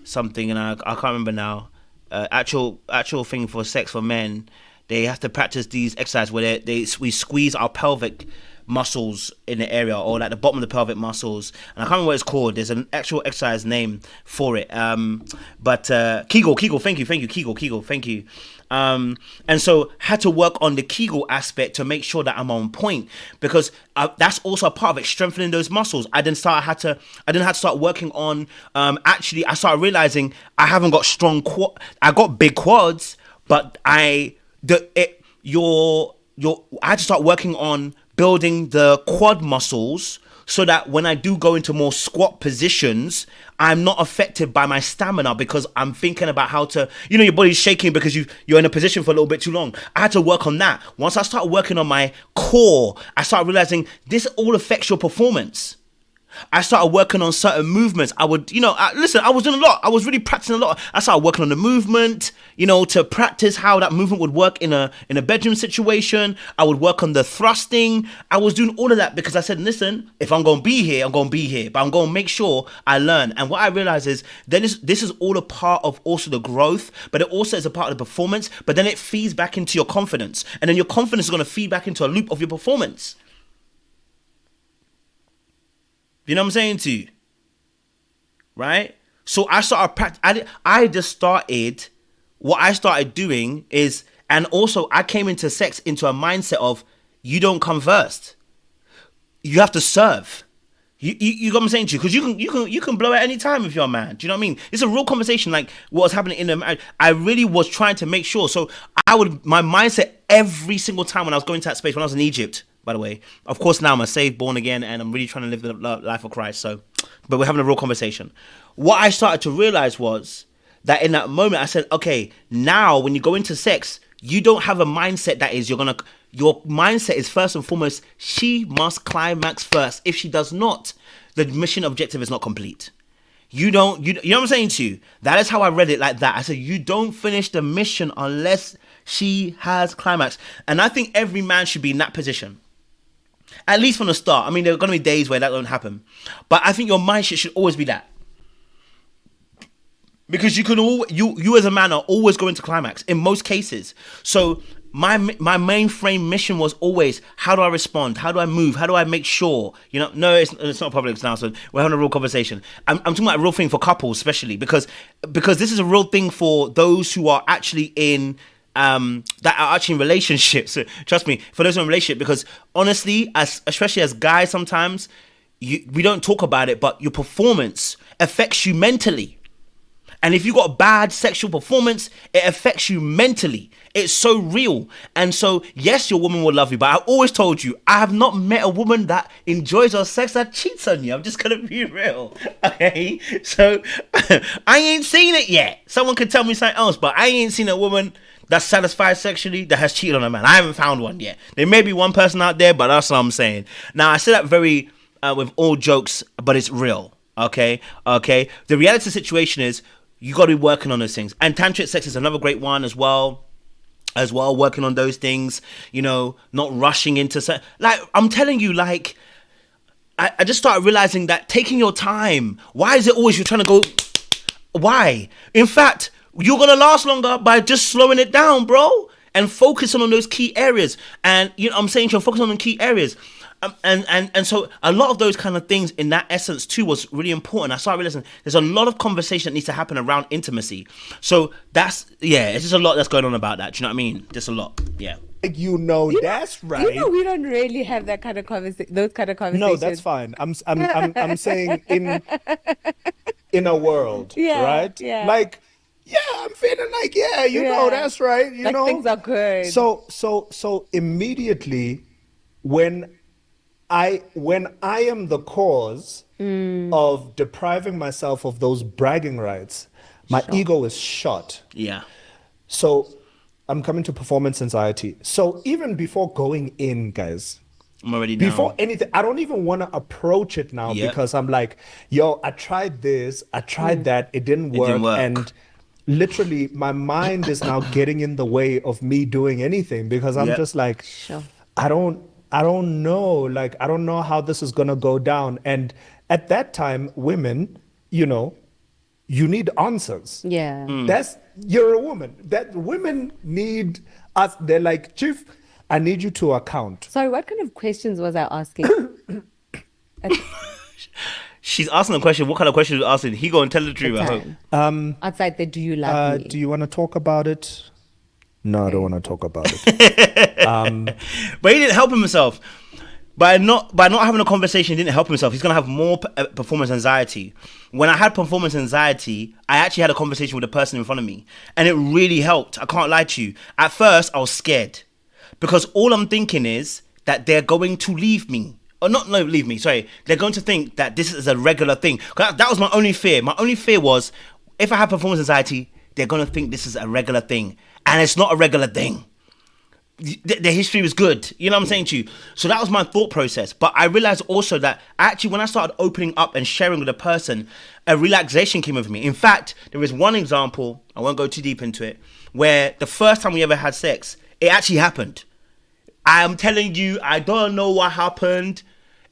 something, and I can't remember now. Actual thing for sex for men, they have to practice these exercises where we squeeze our pelvic muscles in the area, or like the bottom of the pelvic muscles, and I can't remember what it's called. There's an actual exercise name for it. But Kegel, thank you, Kegel, thank you. And so had to work on the Kegel aspect to make sure that I'm on point, because that's also a part of it, strengthening those muscles. I then had to start working on, actually I started realizing I haven't got strong I got big quads, but I had to start working on building the quad muscles so that when I do go into more squat positions, I'm not affected by my stamina because I'm thinking about how to, your body's shaking because you're in a position for a little bit too long. I had to work on that. Once I started working on my core, I started realizing this all affects your performance. I started working on certain movements. I would, I was doing a lot. I was really practicing a lot. I started working on the movement, to practice how that movement would work in a bedroom situation. I would work on the thrusting. I was doing all of that because I said, listen, if I'm going to be here, I'm going to be here. But I'm going to make sure I learn. And what I realized is then this is all a part of also the growth, but it also is a part of the performance. But then it feeds back into your confidence. And then your confidence is going to feed back into a loop of your performance. You know what I'm saying to you? Right? So I started practice. I just started, what I started doing is, and also I came into sex into a mindset of, you don't come first. You have to serve. You got what I'm saying to you? Because you can blow at any time if you're a man. Do you know what I mean? It's a real conversation like what was happening in the marriage. I really was trying to make sure. So my mindset every single time when I was going to that space, when I was in Egypt, by the way. Of course, now I'm a saved, born again, and I'm really trying to live the life of Christ. But we're having a real conversation. What I started to realize was that in that moment, I said, okay, now when you go into sex, you don't have a mindset that is, your mindset is first and foremost, she must climax first. If she does not, the mission objective is not complete. You know what I'm saying to you? That is how I read it like that. I said, you don't finish the mission unless she has climax. And I think every man should be in that position. At least from the start. I mean, there are going to be days where that won't happen. But I think your mindset should always be that. Because you as a man are always going to climax in most cases. So my mainframe mission was always, how do I respond? How do I move? How do I make sure? No, it's not public now, so we're having a real conversation. I'm talking about a real thing for couples, especially because this is a real thing for those who are actually in that are actually in relationships. Trust me, for those in a relationship, because honestly, especially as guys, sometimes we don't talk about it, but your performance affects you mentally. And if you got bad sexual performance, it affects you mentally. It's so real. And so, yes, your woman will love you, but I always told you, I have not met a woman that enjoys her sex that cheats on you. I'm just going to be real. Okay? So, I ain't seen it yet. Someone could tell me something else, but I ain't seen a woman that's satisfied sexually that has cheated on a man. I haven't found one yet. There may be one person out there, but that's what I'm saying. Now, I say that very with all jokes, but it's real. Okay? The reality situation is, you got to be working on those things. And tantric sex is another great one as well, working on those things, not rushing into sex. Like, I'm telling you, like, I just started realizing that taking your time, why is it always you're trying to go, why? In fact, you're going to last longer by just slowing it down, bro, and focusing on those key areas. And, I'm saying you're focusing on the key areas. And so a lot of those kind of things in that essence too was really important. I started realizing there's a lot of conversation that needs to happen around intimacy. So it's just a lot that's going on about that. Do you know what I mean? Just a lot. Yeah. That's right. We don't really have that kind of those kind of conversations. No, that's fine. I'm saying in a world, right? Yeah. Like, yeah, I'm feeling like, that's right. Like things are good. So immediately when I am the cause of depriving myself of those bragging rights, my ego is shot. Yeah. So I'm coming to performance anxiety. So even before going in, guys, I'm already down. Before anything, I don't even want to approach it now because I'm like, I tried this, I tried that, it didn't work. And literally my mind is now getting in the way of me doing anything because I'm just like, I don't know. Like, I don't know how this is going to go down. And at that time, women, you need answers. Yeah. You're a woman. That women need us. They're like, Chief, I need you to account. Sorry, what kind of questions was I asking? She's asking a question. What kind of question is asking? He go and tell the truth, I hope. Outside the, do you love me? Do you want to talk about it? No, I don't want to talk about it. But he didn't help himself. By not having a conversation, he didn't help himself. He's going to have more performance anxiety. When I had performance anxiety, I actually had a conversation with the person in front of me. And it really helped. I can't lie to you. At first, I was scared. Because all I'm thinking is, that they're going to leave me. Or not no, leave me, sorry. They're going to think that this is a regular thing. That was my only fear. My only fear was, if I have performance anxiety, they're going to think this is a regular thing. And it's not a regular thing. The history was good. You know what I'm saying to you? So that was my thought process. But I realized also that actually when I started opening up and sharing with a person, a relaxation came over me. In fact, there is one example, I won't go too deep into it, where the first time we ever had sex, it actually happened. I'm telling you, I don't know what happened.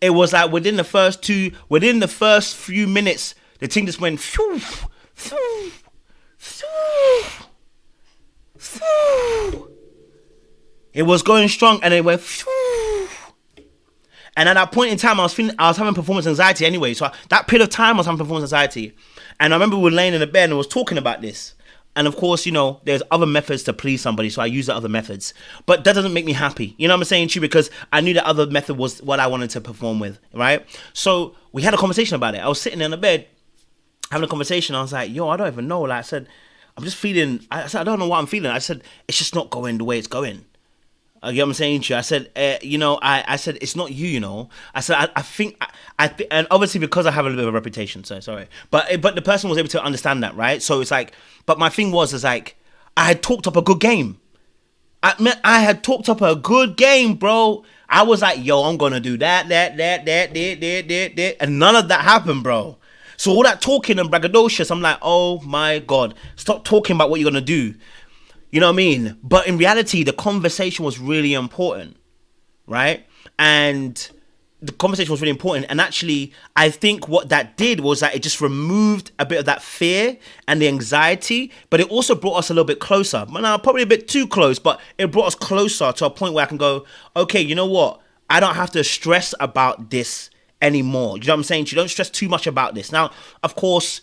It was like within the first few minutes, the thing just went phew, phew, phew, phew. It was going strong and it went phew. And at that point in time, I was having performance anxiety anyway. So that period of time I was having performance anxiety. And I remember we were laying in the bed and was talking about this. And of course, you know, there's other methods to please somebody, so I use the other methods. But that doesn't make me happy. You know what I'm saying to you? Because I knew the other method was what I wanted to perform with, right? So we had a conversation about it. I was sitting in the bed having a conversation. I was like, yo, I don't even know. Like I said, I'm just feeling, I said, I don't know what I'm feeling. I said, it's just not going the way it's going. You know what I'm saying to you? I said, I said, it's not you, you know. I said, I think, and obviously because I have a little bit of a reputation, so sorry. But the person was able to understand that, right? So it's like, but my thing is like, I had talked up a good game. I had talked up a good game, bro. I was like, yo, I'm going to do that, and none of that happened, bro. So all that talking and braggadocious, I'm like, oh my God, stop talking about what you're going to do. You know what I mean? But in reality, the conversation was really important, right? And the conversation was really important. And actually, I think what that did was that it just removed a bit of that fear and the anxiety, but it also brought us a little bit closer. Now, probably a bit too close, but it brought us closer to a point where I can go, okay, you know what? I don't have to stress about this anymore. You know what I'm saying? You don't stress too much about this. Now, of course,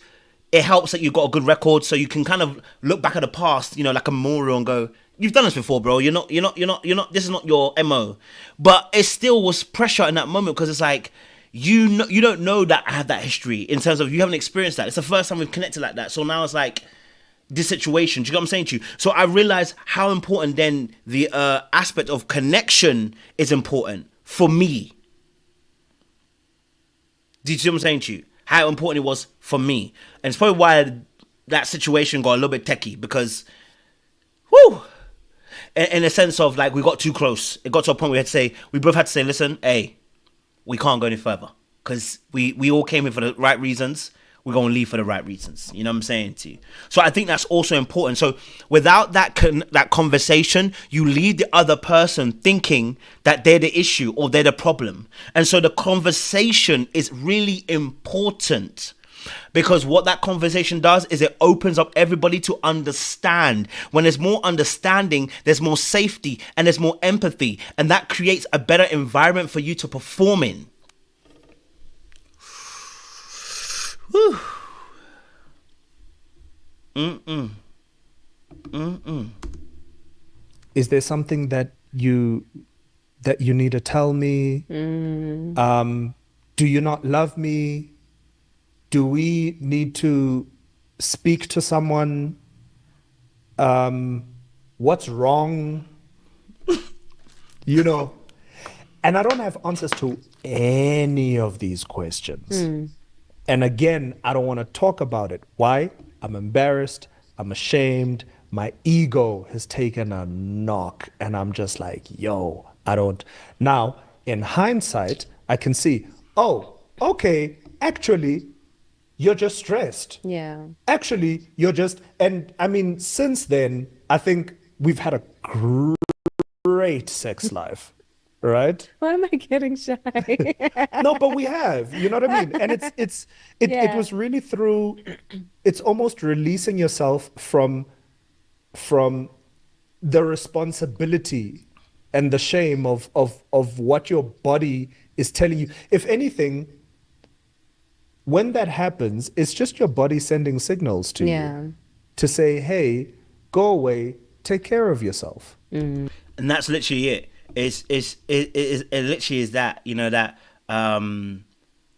it helps that you've got a good record, so you can kind of look back at the past, you know, like a memorial and go, you've done this before, bro. You're not, this is not your MO. But it still was pressure in that moment because it's like, you don't know that I have that history in terms of you haven't experienced that. It's the first time we've connected like that. So now it's like this situation. Do you know what I'm saying to you? So I realized how important then the aspect of connection is important for me. Do you see what I'm saying to you? How important it was for me. And it's probably why that situation got a little bit techie because, whoo, in a sense of like we got too close. It got to a point where we both had to say, listen, hey, we can't go any further because we all came here for the right reasons. We're going to leave for the right reasons. You know what I'm saying to you? So I think that's also important. So without that conversation, you leave the other person thinking that they're the issue or they're the problem. And so the conversation is really important because what that conversation does is it opens up everybody to understand. When there's more understanding, there's more safety and there's more empathy. And that creates a better environment for you to perform in. Whew. Is there something that you need to tell me? Do you not love me? Do we need to speak to someone? What's wrong? You know, and I don't have answers to any of these questions. And again, I don't want to talk about it. Why? I'm embarrassed. I'm ashamed. My ego has taken a knock. And I'm just like, yo, I don't. Now, in hindsight, I can see, oh, okay, actually, you're just stressed. Yeah. Actually, you're just, and I mean, since then, I think we've had a great sex life. Right? Why am I getting shy? No, but we have, you know what I mean? And it was really through, it's almost releasing yourself from the responsibility and the shame of what your body is telling you. If anything, when that happens, it's just your body sending signals to you to say, hey, go away, take care of yourself. And that's literally it. It literally is that, you know, that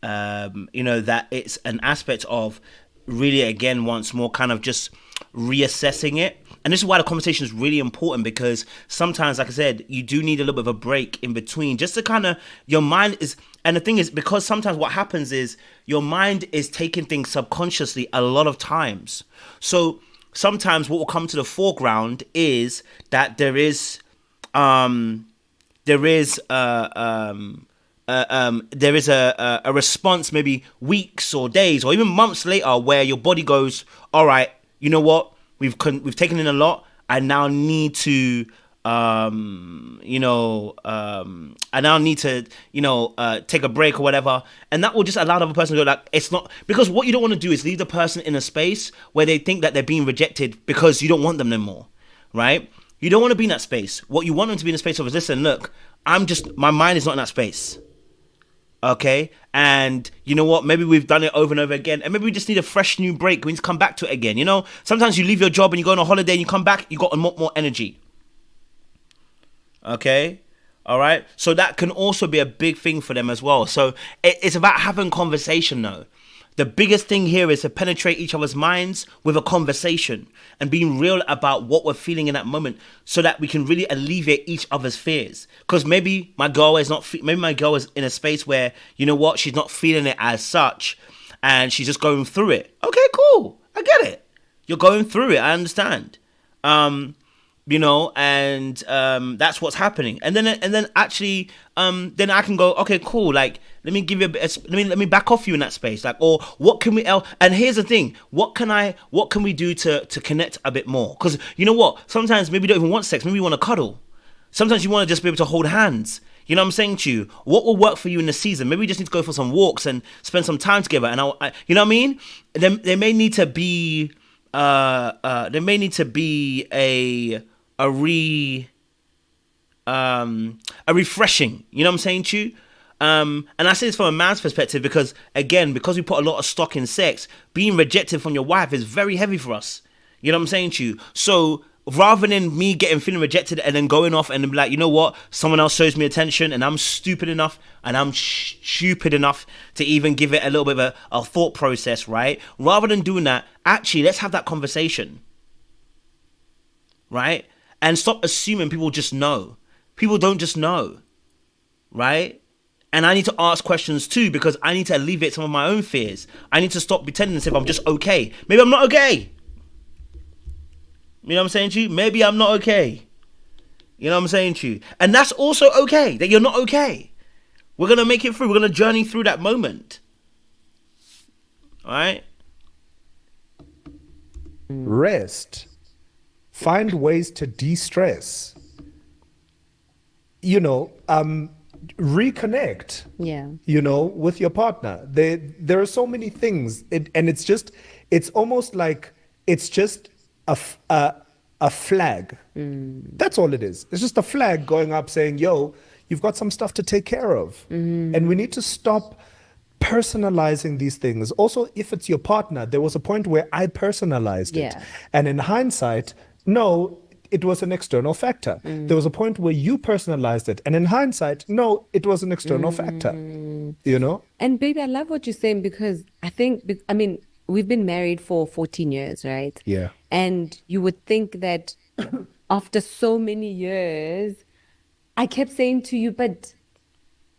that it's an aspect of really, again, once more kind of just reassessing it and this is why the conversation is really important, because sometimes, like I said, you do need a little bit of a break in between, just to kind of, your mind is, and the thing is, because sometimes what happens is your mind is taking things subconsciously a lot of times. So sometimes what will come to the foreground is that there is a response, maybe weeks or days or even months later, where your body goes, all right, you know what, we've taken in a lot, I now need to take a break or whatever. And that will just allow the other person to go, like, it's not, because what you don't want to do is leave the person in a space where they think that they're being rejected because you don't want them anymore, right? You don't want to be in that space. What you want them to be in a space of is, listen, look, my mind is not in that space. Okay, and you know what, maybe we've done it over and over again, and maybe we just need a fresh new break. We need to come back to it again. You know, sometimes you leave your job and you go on a holiday and you come back, you got a lot more energy. Okay, all right, so that can also be a big thing for them as well. So it's about having conversation though. The biggest thing here is to penetrate each other's minds with a conversation and being real about what we're feeling in that moment, so that we can really alleviate each other's fears. Because maybe my girl is in a space where, you know what, she's not feeling it as such, and she's just going through it. Okay, cool, I get it. You're going through it. I understand. That's what's happening. And then actually, then I can go, okay, cool. Like, let me give you a bit. Let me back off you in that space. Like, or what can we? And here's the thing: what can we do to connect a bit more? Because you know what? Sometimes maybe you don't even want sex. Maybe you want to cuddle. Sometimes you want to just be able to hold hands. You know what I'm saying to you? What will work for you in the season? Maybe you just need to go for some walks and spend some time together. And you know what I mean? There may need to be a refreshing, you know what I'm saying to you? And I say this from a man's perspective because we put a lot of stock in sex, being rejected from your wife is very heavy for us. You know what I'm saying to you? So rather than me feeling rejected and then going off and be like, you know what, someone else shows me attention and I'm stupid enough to even give it a little bit of a thought process, right? Rather than doing that, actually, let's have that conversation, right? And stop assuming people just know. People don't just know, right? And I need to ask questions too, because I need to alleviate some of my own fears. I need to stop pretending as if I'm just okay. Maybe I'm not okay. You know what I'm saying to you? Maybe I'm not okay. You know what I'm saying to you? And that's also okay, that you're not okay. We're going to make it through. We're going to journey through that moment. All right? Rest. Find ways to de-stress. Reconnect. Yeah. With your partner. There are so many things, and it's almost like it's just a flag. That's all it is. It's just a flag going up saying, yo, you've got some stuff to take care of. And we need to stop personalizing these things. Also, if it's your partner, there was a point where I personalized it. And in hindsight, no, it was an external factor. There was a point where you personalized it. And in hindsight, no, it was an external factor. And baby, I love what you're saying, because we've been married for 14 years, right? Yeah. And you would think that after so many years, I kept saying to you, but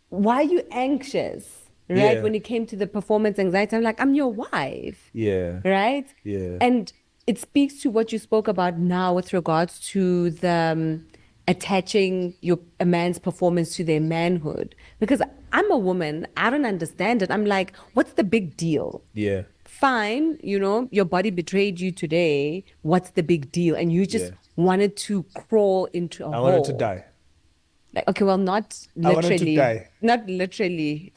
why are you anxious? Right? Yeah. When it came to the performance anxiety, I'm like, I'm your wife. Yeah. Right? Yeah. And it speaks to what you spoke about now with regards to the attaching a man's performance to their manhood. Because I'm a woman, I don't understand it. I'm like, what's the big deal? Yeah. Fine, your body betrayed you today. What's the big deal? And you just wanted to crawl into a hole. I wanted to die. Like, okay, well, not literally. I wanted to die. Not literally.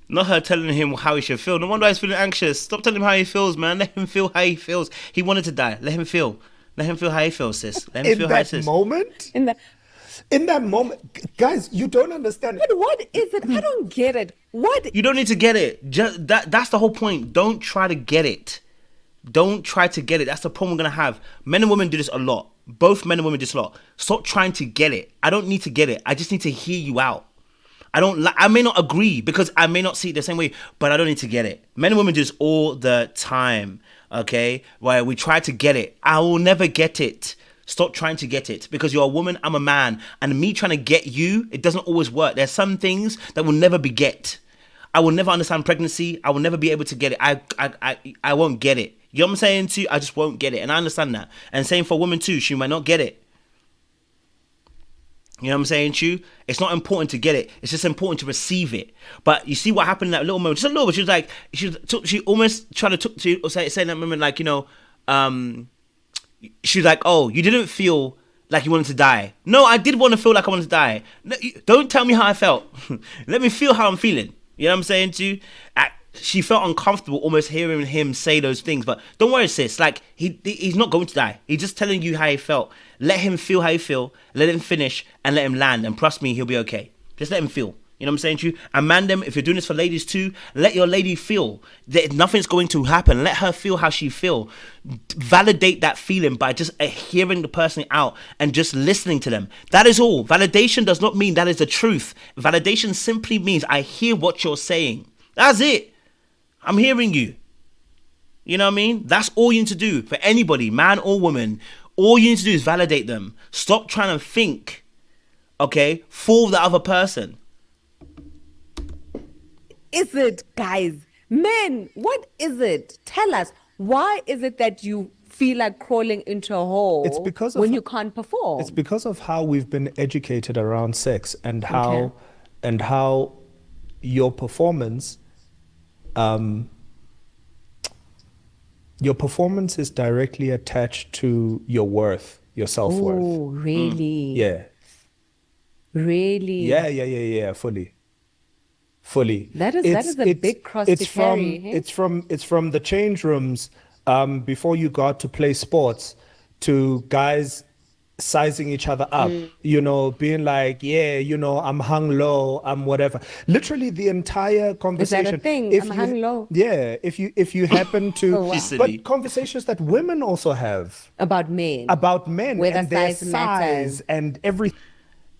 Not her telling him how he should feel. No wonder he's feeling anxious. Stop telling him how he feels, man. Let him feel how he feels. He wanted to die. Let him feel. Let him feel how he feels, sis. Let him feel how he feels. In that moment, guys, you don't understand. But what is it? I don't get it. What? You don't need to get it. Just that's the whole point. Don't try to get it. Don't try to get it. That's the problem we're going to have. Men and women do this a lot. Both men and women do this a lot. Stop trying to get it. I don't need to get it. I just need to hear you out. I may not agree because I may not see it the same way, but I don't need to get it. Men and women do this all the time, okay? Where we try to get it. I will never get it. Stop trying to get it because you're a woman, I'm a man, and me trying to get you, it doesn't always work. There's some things that will never be get. I will never understand pregnancy. I will never be able to get it. I won't get it. You know what I'm saying too? I just won't get it, and I understand that. And same for women too. She might not get it. You know what I'm saying to you? It's not important to get it. It's just important to receive it. But you see what happened in that little moment. Just a little bit. She was like, she almost tried to say in that moment, like, you know, she was like, oh, you didn't feel like you wanted to die. No, I did want to feel like I wanted to die. No, don't tell me how I felt. Let me feel how I'm feeling. You know what I'm saying to you? She felt uncomfortable almost hearing him say those things. But don't worry, sis. Like, he's not going to die. He's just telling you how he felt. Let him feel how he feel. Let him finish and let him land. And trust me, he'll be okay. Just let him feel. You know what I'm saying to you? And man them, if you're doing this for ladies too, let your lady feel that nothing's going to happen. Let her feel how she feel. Validate that feeling by just hearing the person out and just listening to them. That is all. Validation does not mean that is the truth. Validation simply means I hear what you're saying. That's it. I'm hearing you. You know what I mean? That's all you need to do for anybody, man or woman. All you need to do is validate them. Stop trying to think, okay, for the other person. Is it, guys? Men, what is it? Tell us. Why is it that you feel like crawling into a hole It's because of when you can't perform? It's because of how we've been educated around sex and how your performance is directly attached to your worth, your self-worth. Oh, really? Yeah. Really? Yeah, fully. That is a big cross to carry. Hey? It's from the change rooms before you got to play sports to guys sizing each other up, you know, being like, yeah, you know, I'm hung low, I'm whatever. Literally the entire conversation. Is that a thing? I'm hung low. Yeah, if you happen to, Oh, wow. but conversations that women also have About men. where Where and the their size matters. and everything.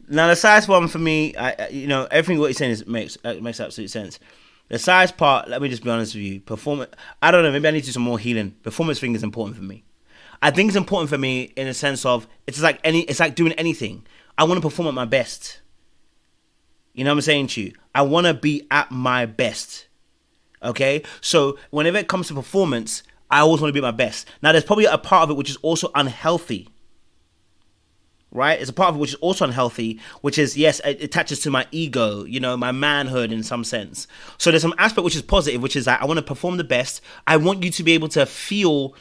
Now the size one for me, you know, everything what you're saying makes absolute sense. The size part, let me just be honest with you. Performance, I don't know, maybe I need to do some more healing. Performance thing is important for me. I think it's important for me in a sense of it's like doing anything. I want to perform at my best. You know what I'm saying to you? I want to be at my best. Okay? So whenever it comes to performance, I always want to be at my best. Now there's probably a part of it which is also unhealthy. Right? It's a part of it which is also unhealthy, which is, yes, it attaches to my ego, you know, my manhood in some sense. So there's some aspect which is positive, which is that I want to perform the best. I want you to be able to feel,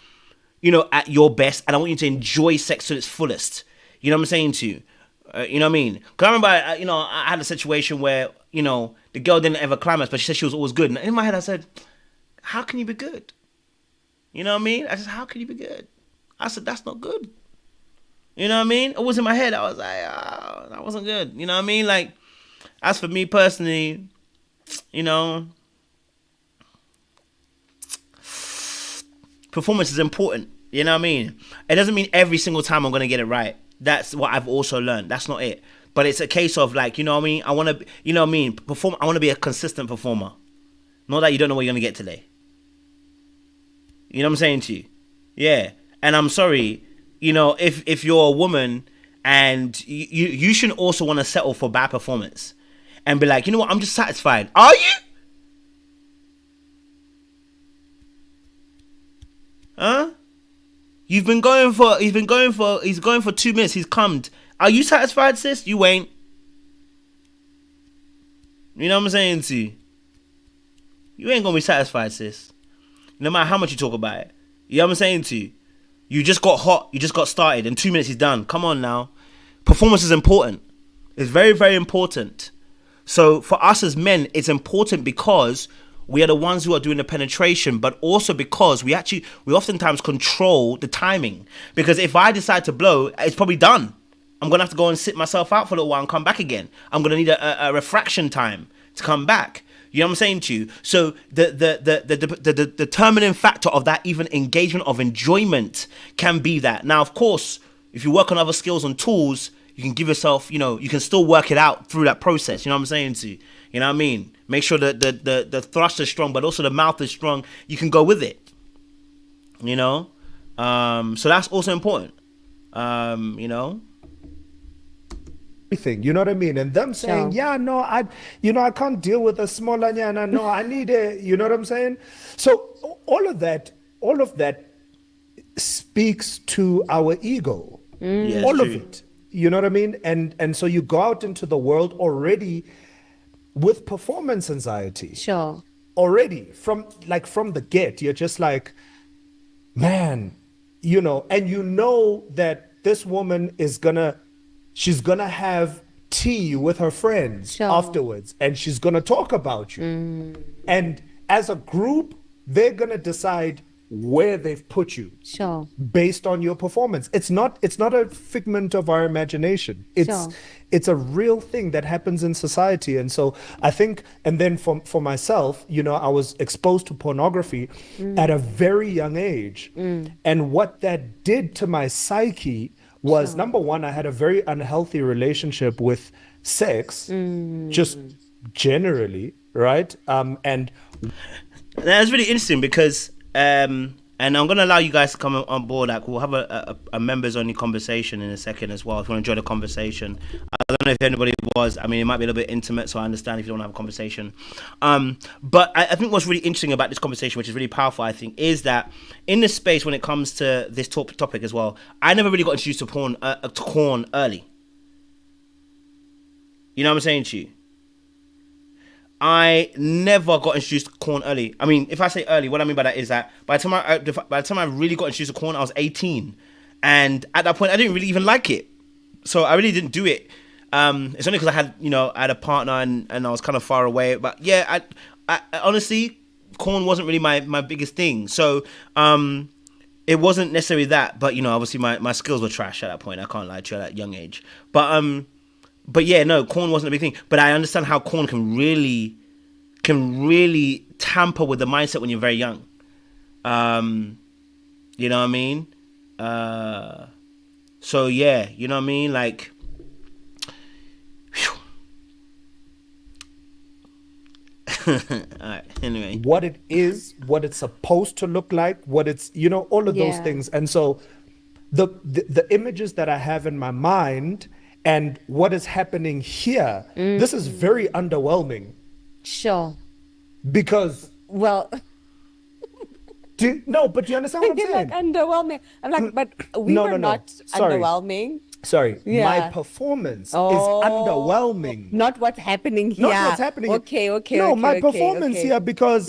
you know, at your best, and I want you to enjoy sex to its fullest. You know what I'm saying to you? You know what I mean? Because I remember, you know, I had a situation where, you know, the girl didn't ever climax, but she said she was always good. And in my head, I said, how can you be good? You know what I mean? I said, how can you be good? I said, that's not good. You know what I mean? It was in my head. I was like, oh, that wasn't good. You know what I mean? Like, as for me personally, you know, performance is important. You know what I mean? It doesn't mean every single time I'm going to get it right. That's what I've also learned. That's not it. But it's a case of like, you know what I mean? I want to, you know what I mean? I want to be a consistent performer. Not that you don't know what you're going to get today. You know what I'm saying to you? Yeah. And I'm sorry, you know, if you're a woman and you shouldn't also want to settle for bad performance and be like, you know what? I'm just satisfied. Are you? Huh? He's going for 2 minutes. He's cummed. Are you satisfied, sis? You ain't. You know what I'm saying to you? You ain't gonna be satisfied, sis. No matter how much you talk about it. You know what I'm saying to you? You just got hot. You just got started. In 2 minutes, he's done. Come on now. Performance is important. It's very, very important. So for us as men, it's important because we are the ones who are doing the penetration, but also because we oftentimes control the timing. Because if I decide to blow, it's probably done. I'm going to have to go and sit myself out for a little while and come back again. I'm going to need a refraction time to come back. You know what I'm saying to you? So the determining factor of that even engagement of enjoyment can be that. Now, of course, if you work on other skills and tools, you can give yourself, you know, you can still work it out through that process. You know what I'm saying to you? You know what I mean? Make sure that the thrust is strong, but also the mouth is strong. You can go with it. You know? So that's also important. You know? Everything, you know what I mean? And them saying, Sure. yeah, no, I can't deal with a small anyana. No, I need a, you know what I'm saying? So all of that speaks to our ego. Yeah, All it's of true. it. You know what I mean? And so you go out into the world already with performance anxiety. Sure. Already from the get, you're just like, man, you know, and you know that this woman she's gonna have tea with her friends Sure. afterwards, and she's gonna talk about you. And as a group, they're gonna decide where they've put you Sure. based on your performance. It's not a figment of our imagination. Sure. It's a real thing that happens in society. And so I think, and then for myself, you know, I was exposed to pornography at a very young age. And what that did to my psyche was, number one, I had a very unhealthy relationship with sex, just generally, right? And That's really interesting because, and I'm going to allow you guys to come on board. Like, we'll have a members only conversation in a second as well. If you want to enjoy the conversation, I don't know if anybody was. I mean, it might be a little bit intimate, so I understand if you don't want to have a conversation. But I think what's really interesting about this conversation, which is really powerful, I think, is that in this space, when it comes to this topic as well, I never really got introduced to porn early. You know what I'm saying to you? I never got introduced to corn early. I mean, if I say early, what I mean by that is that by the time I really got introduced to corn, I was 18, and at that point, I didn't really even like it. So I really didn't do it. It's only because I had a partner and I was kind of far away. But yeah, I honestly, corn wasn't really my biggest thing. So it wasn't necessarily that. But you know, obviously my skills were trash at that point. I can't lie to you at that young age. But yeah, no, corn wasn't a big thing. But I understand how corn can really tamper with the mindset when you're very young. You know what I mean? So yeah, you know what I mean? Like, alright, anyway. what it is, what it's supposed to look like, what it's, you know, all of those Yeah. things. And so the images that I have in my mind and what is happening here, this is very underwhelming Sure. because Well, but you understand what I'm you're saying? like underwhelming. I'm like, but we No, were no, no. not Sorry. underwhelming. Sorry, my Yeah. performance is Oh. underwhelming. Not what's happening here. Not what's happening. Okay. No, okay, my okay, performance okay. here because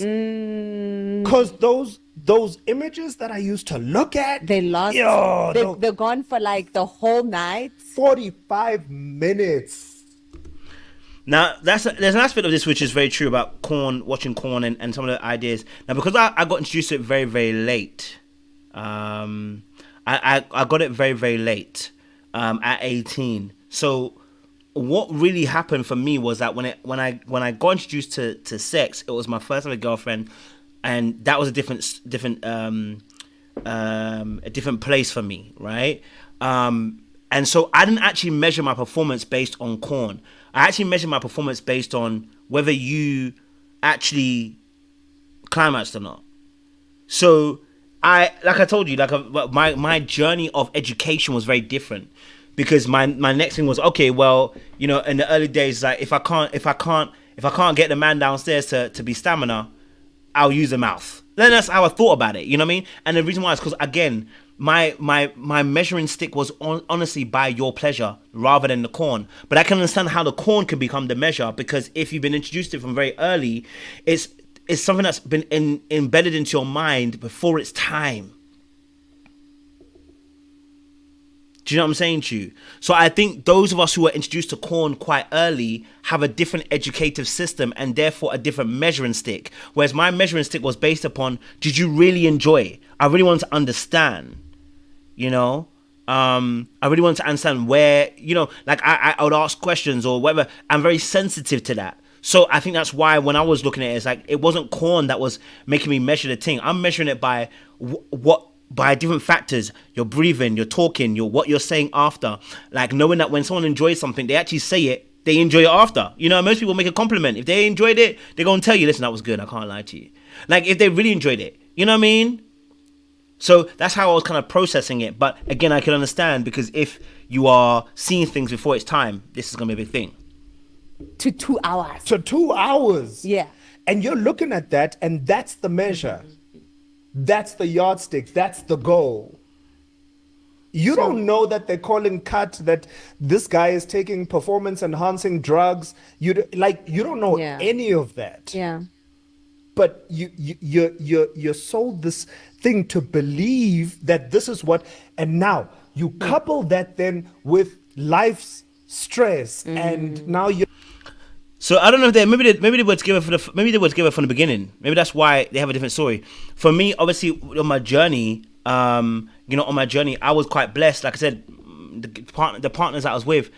those images that I used to look at, They lost. They're gone for like the whole night. 45 minutes. Now, there's an aspect of this which is very true about corn, watching corn, and some of the ideas. Now, because I got introduced to it very, very late, I got it very, very late, at 18. So, what really happened for me was that when I got introduced to sex, it was my first ever girlfriend, and that was a different place for me, right? And so I didn't actually measure my performance based on corn. I actually measured my performance based on whether you actually climaxed or not. So like I told you, my journey of education was very different, because my next thing was, okay, well, you know, in the early days, like if I can't get the man downstairs to be stamina, I'll use the mouth. Then that's how I thought about it. You know what I mean? And the reason why is because, again, my measuring stick was honestly by your pleasure rather than the corn. But I can understand how the corn can become the measure, because if you've been introduced to it from very early, it's something that's been embedded into your mind before its time. Do you know what I'm saying to you? So I think those of us who were introduced to corn quite early have a different educative system and therefore a different measuring stick. Whereas my measuring stick was based upon, did you really enjoy it? I really wanted to understand, you know? I really wanted to understand where, you know, like I would ask questions or whatever. I'm very sensitive to that. So I think that's why when I was looking at it, it's like, it wasn't corn that was making me measure the thing. I'm measuring it by what by different factors, your breathing, your talking, what you're saying after, like knowing that when someone enjoys something, they actually say it, they enjoy it after. You know, most people make a compliment. If they enjoyed it, they're going to tell you, listen, that was good. I can't lie to you. Like if they really enjoyed it, you know what I mean? So that's how I was kind of processing it. But again, I can understand, because if you are seeing things before it's time, this is going to be a big thing. To 2 hours. To 2 hours. Yeah. And you're looking at that, and that's the measure. That's the yardstick. That's the goal. You don't know that they're calling cut, that this guy is taking performance enhancing drugs. You don't know any of that. Yeah. But you're sold this thing to believe that this is what, and now you couple that then with life's stress, and now you. So I don't know if maybe they were together from the beginning. Maybe that's why they have a different story. For me, obviously, on my journey, I was quite blessed. Like I said, the partners that I was with,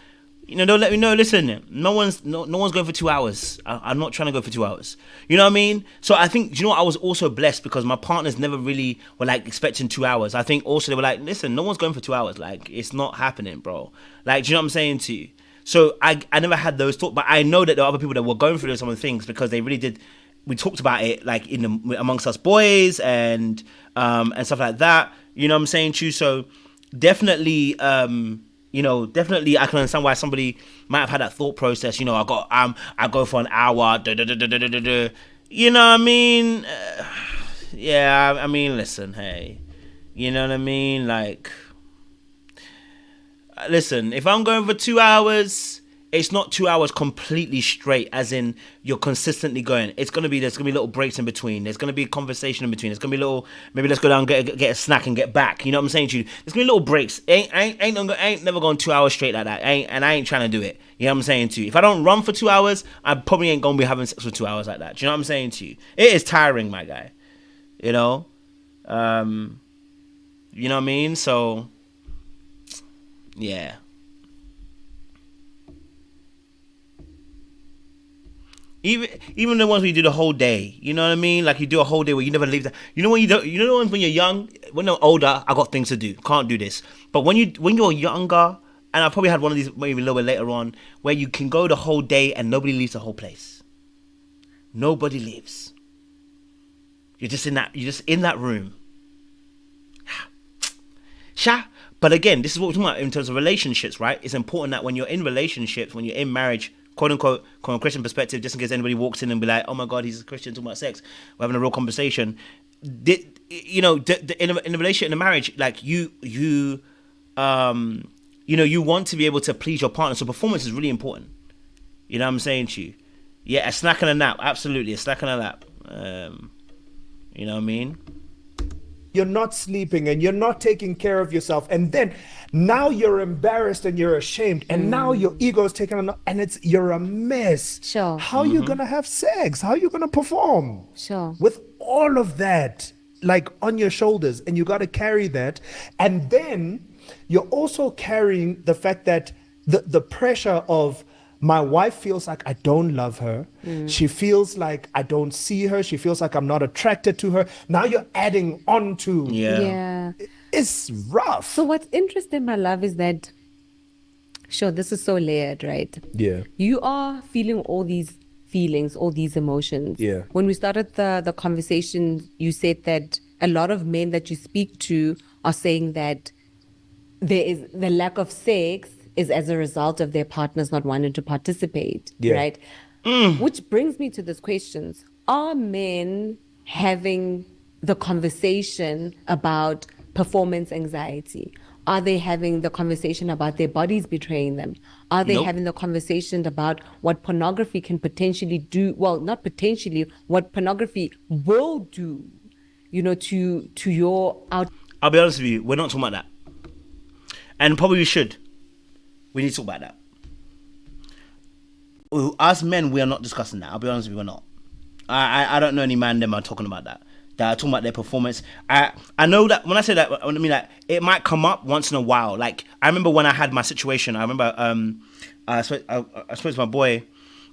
they'll let me know. Listen, no one's going for 2 hours. I'm not trying to go for 2 hours. You know what I mean? So I think, I was also blessed because my partners never really were like expecting 2 hours. I think also they were like, listen, no one's going for 2 hours. Like, it's not happening, bro. Like, do you know what I'm saying to you? So I never had those thoughts, but I know that there are other people that were going through some of the things, because they really did. We talked about it like amongst us boys and stuff like that. You know what I'm saying to you? So definitely, definitely I can understand why somebody might have had that thought process. I go for an hour. You know what I mean? Yeah, I mean, listen, hey, you know what I mean? Like, listen, if I'm going for 2 hours, it's not 2 hours completely straight, as in you're consistently going. There's gonna be little breaks in between. There's gonna be a conversation in between. There's gonna be maybe let's go down, get a snack and get back. You know what I'm saying to you? There's gonna be little breaks. I ain't never going 2 hours straight like that. I ain't trying to do it. You know what I'm saying to you? If I don't run for 2 hours, I probably ain't gonna be having sex for 2 hours like that. Do you know what I'm saying to you? It is tiring, my guy. You know what I mean? So yeah. Even the ones where you do the whole day, you know what I mean? Like you do a whole day where you never leave that. When you don't. You know the ones when you're young, when you're older, I got things to do, can't do this. But when you're younger, and I probably had one of these maybe a little bit later on, where you can go the whole day and nobody leaves the whole place. Nobody leaves. You're just in that room. Sha. But again, this is what we're talking about in terms of relationships, right? It's important that when you're in relationships, when you're in marriage, quote unquote, from a Christian perspective, just in case anybody walks in and be like, oh my God, he's a Christian talking about sex, we're having a real conversation. In a relationship, in a marriage, like you want to be able to please your partner. So performance is really important. You know what I'm saying to you? Yeah, a snack and a nap. Absolutely, a snack and a nap. You know what I mean? You're not sleeping and you're not taking care of yourself, and then now you're embarrassed and you're ashamed, and now your ego is taken on, and you're a mess. Sure. How are you gonna have sex? How are you gonna perform? Sure. With all of that like on your shoulders, and you got to carry that, and then you're also carrying the fact that the pressure of, my wife feels like I don't love her. She feels like I don't see her. She feels like I'm not attracted to her. Now you're adding on to. Yeah. It's rough. So what's interesting, my love, is that, sure, this is so layered, right? Yeah. You are feeling all these feelings, all these emotions. Yeah. When we started the conversation, you said that a lot of men that you speak to are saying that there is the lack of sex is as a result of their partners not wanting to participate, right? Which brings me to these questions. Are men having the conversation about performance anxiety? Are they having the conversation about their bodies betraying them? Are they having the conversation about what pornography can potentially do? Well, not potentially, what pornography will do, to your out. I'll be honest with you, we're not talking about that. And probably we should. We need to talk about that. Us men, we are not discussing that. I'll be honest with you, we're not. I don't know any man them are talking about that. That are talking about their performance. I know that when I say that, I mean that it might come up once in a while. Like I remember when I had my situation. I remember I spoke to my boy,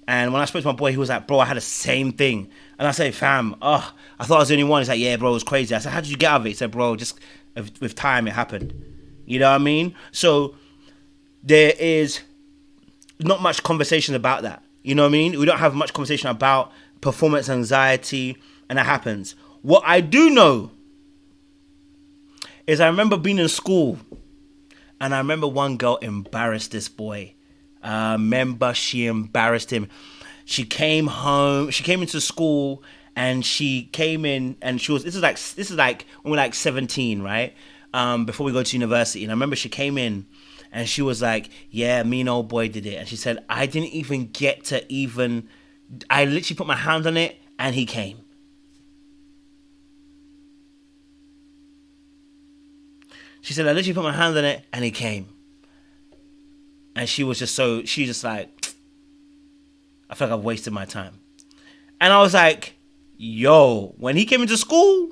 and when I spoke to my boy, he was like, "Bro, I had the same thing." And I said, "Fam, I thought I was the only one." He's like, "Yeah, bro, it was crazy." I said, "How did you get out of it?" He said, "Bro, just with time, it happened. You know what I mean? So there is not much conversation about that. You know what I mean? We don't have much conversation about performance anxiety, and that happens. What I do know is I remember being in school, and I remember one girl embarrassed this boy. I remember she embarrassed him. She came into school, and she came in, and this is like when we're like 17, right? Before we go to university. And I remember she came in, and she was like, yeah, me and old boy did it. And she said, I didn't even get to I literally put my hand on it, and he came. She said, I literally put my hand on it, and he came. And she was just like, I feel like I've wasted my time. And I was like, yo, when he came into school,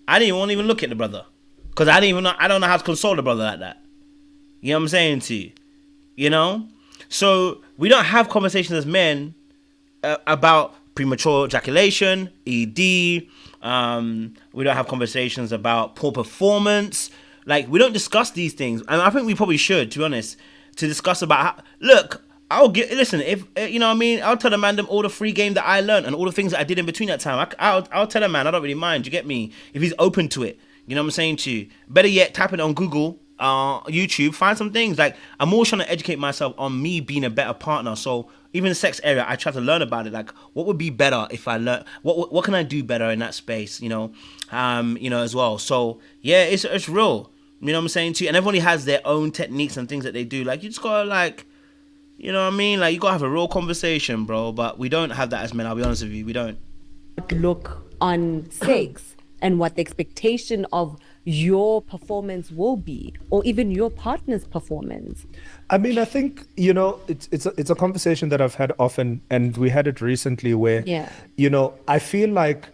I didn't want to even look at the brother. Because I don't know how to console the brother like that. You know what I'm saying to you? You know? So we don't have conversations as men about premature ejaculation, ED. We don't have conversations about poor performance. Like, we don't discuss these things. And I think we probably should, to be honest, to discuss about how, look, listen, if, you know what I mean, I'll tell a man all the free game that I learned and all the things that I did in between that time. I'll tell a man, I don't really mind, you get me? If he's open to it, you know what I'm saying to you? Better yet, tap it on Google, YouTube, find some things. Like, I'm always trying to educate myself on me being a better partner. So even the sex area, I try to learn about it. Like, what would be better if I learn? What can I do better in that space? You know, as well. So yeah, it's real. You know what I'm saying to you? And everybody has their own techniques and things that they do. Like, you just gotta, like, you know what I mean? Like, you gotta have a real conversation, bro. But we don't have that as men. I'll be honest with you, we don't. Look on sex and what the expectation of your performance will be, or even your partner's performance. I mean, I think, you know, it's a conversation that I've had often, and we had it recently where, you know, I feel like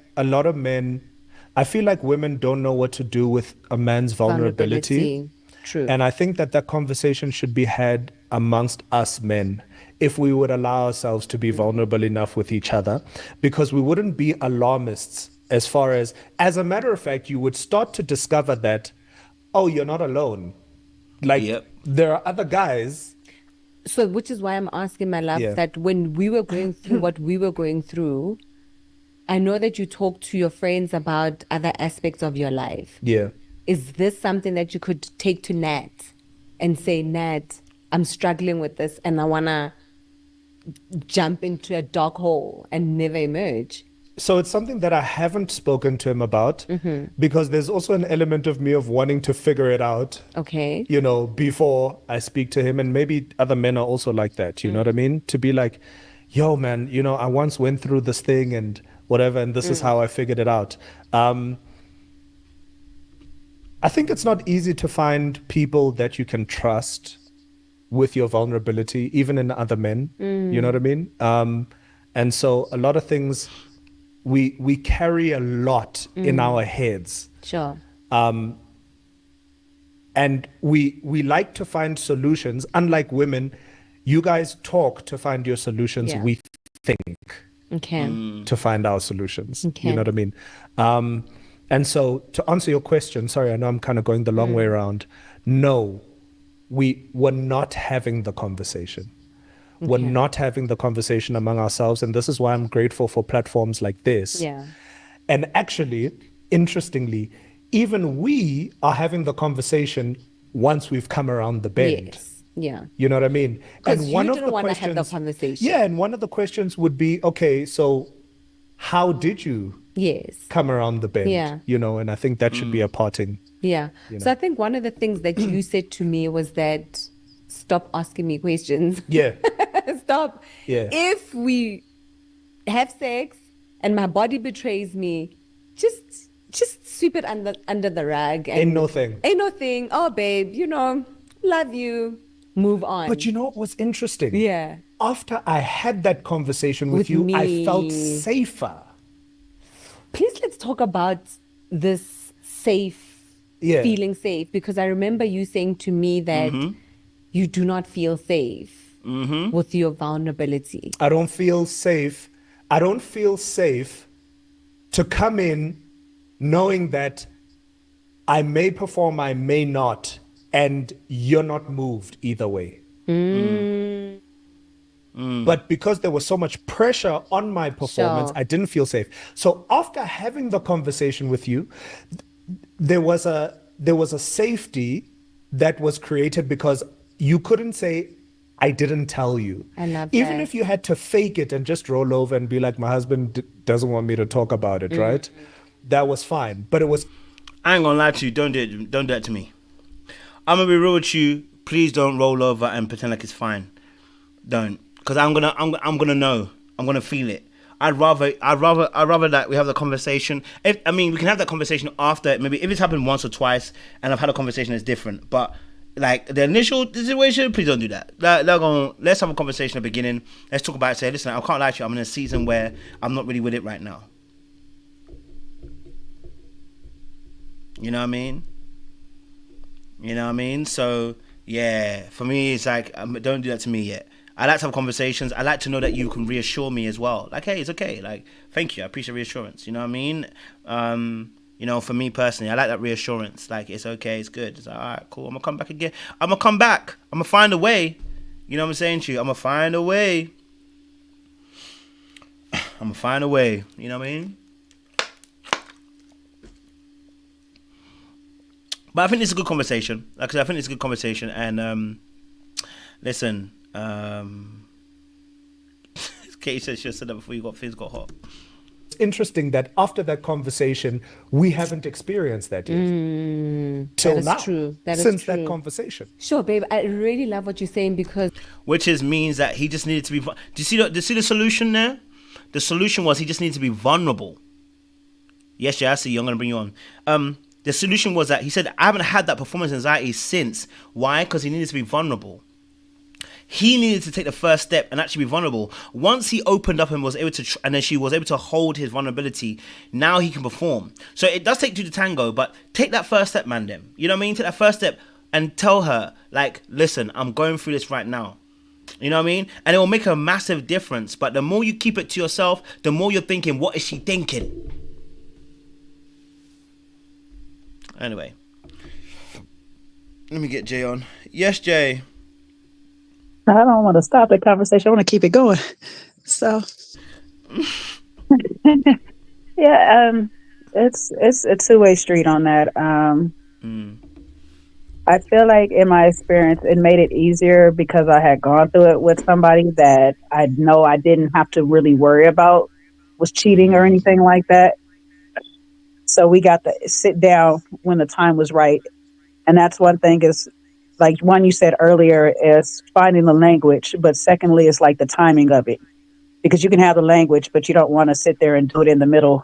women don't know what to do with a man's vulnerability. True. And I think that conversation should be had amongst us men, if we would allow ourselves to be vulnerable enough with each other, because we wouldn't be alarmists as far as a matter of fact, you would start to discover that, oh, you're not alone. Like, there are other guys. So, which is why I'm asking, my love, that when we were going through what we were going through, I know that you talk to your friends about other aspects of your life. Yeah. Is this something that you could take to Nat and say, Nat, I'm struggling with this and I want to jump into a dark hole and never emerge? So it's something that I haven't spoken to him about, because there's also an element of me of wanting to figure it out. Okay. You know, before I speak to him, and maybe other men are also like that. You know what I mean? To be like, yo, man, you know, I once went through this thing and whatever, and this is how I figured it out. I think it's not easy to find people that you can trust with your vulnerability, even in other men. You know what I mean? And so a lot of things, we carry a lot in our heads. Sure. And we like to find solutions. Unlike women, you guys talk to find your solutions. We think to find our solutions. You know what I mean? And so to answer your question, sorry, I know I'm kind of going the long way around. No, we were not having the conversation. We're not having the conversation among ourselves. And this is why I'm grateful for platforms like this. Yeah. And actually, interestingly, even we are having the conversation once we've come around the bend. Yes. Yeah. You know what I mean? Because you didn't want to have the conversation. Yeah, and one of the questions would be, okay, so how did you come around the bend? Yeah. You know, and I think that should be a parting. Yeah. You know. So I think one of the things that you said to me was that stop asking me questions. Yeah. Stop. Yeah. If we have sex and my body betrays me, just sweep it under the rug. And Ain't no thing. Ain't no thing. Oh, babe, you know, love you. Move on. But you know what was interesting? Yeah. After I had that conversation with you, me. I felt safer. Please, let's talk about this feeling safe, because I remember you saying to me that you do not feel safe with your vulnerability. I don't feel safe. I don't feel safe to come in knowing that I may perform, I may not, and you're not moved either way. But because there was so much pressure on my performance, Sure. I didn't feel safe. So after having the conversation with you, there was a safety that was created because you couldn't say, I didn't tell you. I love Even that. if you had to fake it and just roll over and be like, my husband doesn't want me to talk about it, right? That was fine. But it was I ain't gonna lie to you. Don't do it. Don't do that to me. I'm gonna be real with you. Please don't roll over and pretend like it's fine. Don't, because I'm gonna know. I'm gonna feel it. I'd rather that we have the conversation. I mean, we can have that conversation after. Maybe if it's happened once or twice, and I've had a conversation that's different. But like the initial situation, please don't do that. Let's have a conversation at the beginning. Let's talk about it. Say, listen, I can't lie to you. I'm in a season where I'm not really with it right now. You know what I mean? You know what I mean? So yeah, for me, it's like don't do that to me yet. I like to have conversations. I like to know that you can reassure me as well. Like, hey, it's okay. Like, thank you. I appreciate reassurance. You know what I mean? For me personally, I like that reassurance. Like, it's okay. It's good. It's like, all right, cool. I'm gonna come back again. I'm gonna come back. I'm gonna find a way. You know what I'm saying to you? I'm gonna find a way. I'm gonna find a way. You know what I mean? But I think it's a good conversation. Like I said, I think it's a good conversation. And listen, Katie said she said that before things got hot. interesting that after that conversation, we haven't experienced that yet. Till That is now. true. That is since true. that conversation. Sure, babe. I really love what you're saying because Which means that he just needed to be. Do you see the solution there? The solution was he just needed to be vulnerable. Yes, I see you. I'm gonna bring you on. The solution was that he said, I haven't had that performance anxiety since. Why? Because he needed to be vulnerable. He needed to take the first step and actually be vulnerable. Once he opened up and was able to, and then she was able to hold his vulnerability, now he can perform. So it does take two to tango, but take that first step, man, them. You know what I mean? Take that first step and tell her, like, listen, I'm going through this right now. You know what I mean? And it will make a massive difference. But the more you keep it to yourself, the more you're thinking, what is she thinking? Anyway, let me get Jay on. Yes, Jay. I don't want to stop the conversation. I want to keep it going. So, yeah, it's a two-way street on that. I feel like in my experience, it made it easier because I had gone through it with somebody that I know I didn't have to really worry about was cheating or anything like that. So we got to sit down when the time was right. And that's one thing is like one you said earlier is finding the language. But secondly, it's like the timing of it, because you can have the language, but you don't want to sit there and do it in the middle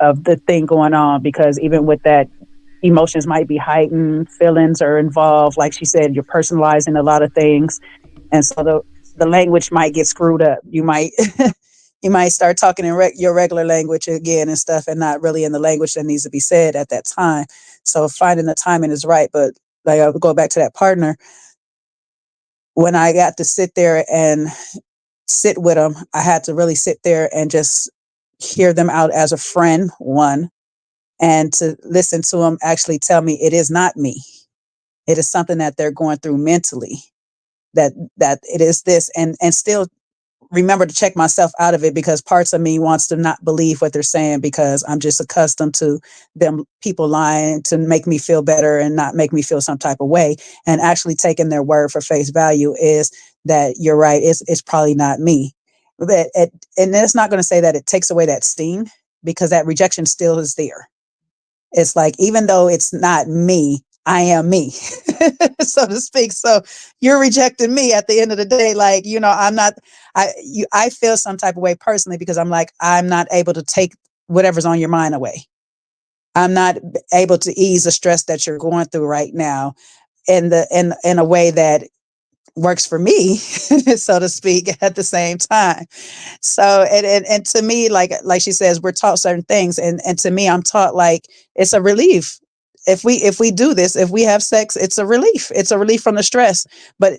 of the thing going on, because even with that, emotions might be heightened, feelings are involved. Like she said, you're personalizing a lot of things. And so the language might get screwed up. You might you might start talking in your regular language again and stuff, and not really in the language that needs to be said at that time. So finding the timing is right. But like I would go back to that partner, when I got to sit there and sit with them, I had to really sit there and just hear them out as a friend, one, and to listen to them actually tell me it is not me. It is something that they're going through mentally, that it is this, and still remember to check myself out of it, because parts of me wants to not believe what they're saying, because I'm just accustomed to them people lying to make me feel better and not make me feel some type of way. And actually taking their word for face value is that you're right. It's probably not me. But and it's not going to say that it takes away that sting, because that rejection still is there. It's like, even though it's not me, I am me, so to speak. So you're rejecting me at the end of the day. Like, I'm not, I feel some type of way personally, because I'm like, I'm not able to take whatever's on your mind away. I'm not able to ease the stress that you're going through right now in a way that works for me, so to speak, at the same time. So, and to me, like she says, we're taught certain things. And to me, I'm taught like, it's a relief. If we do this, if we have sex, it's a relief. It's a relief from the stress. But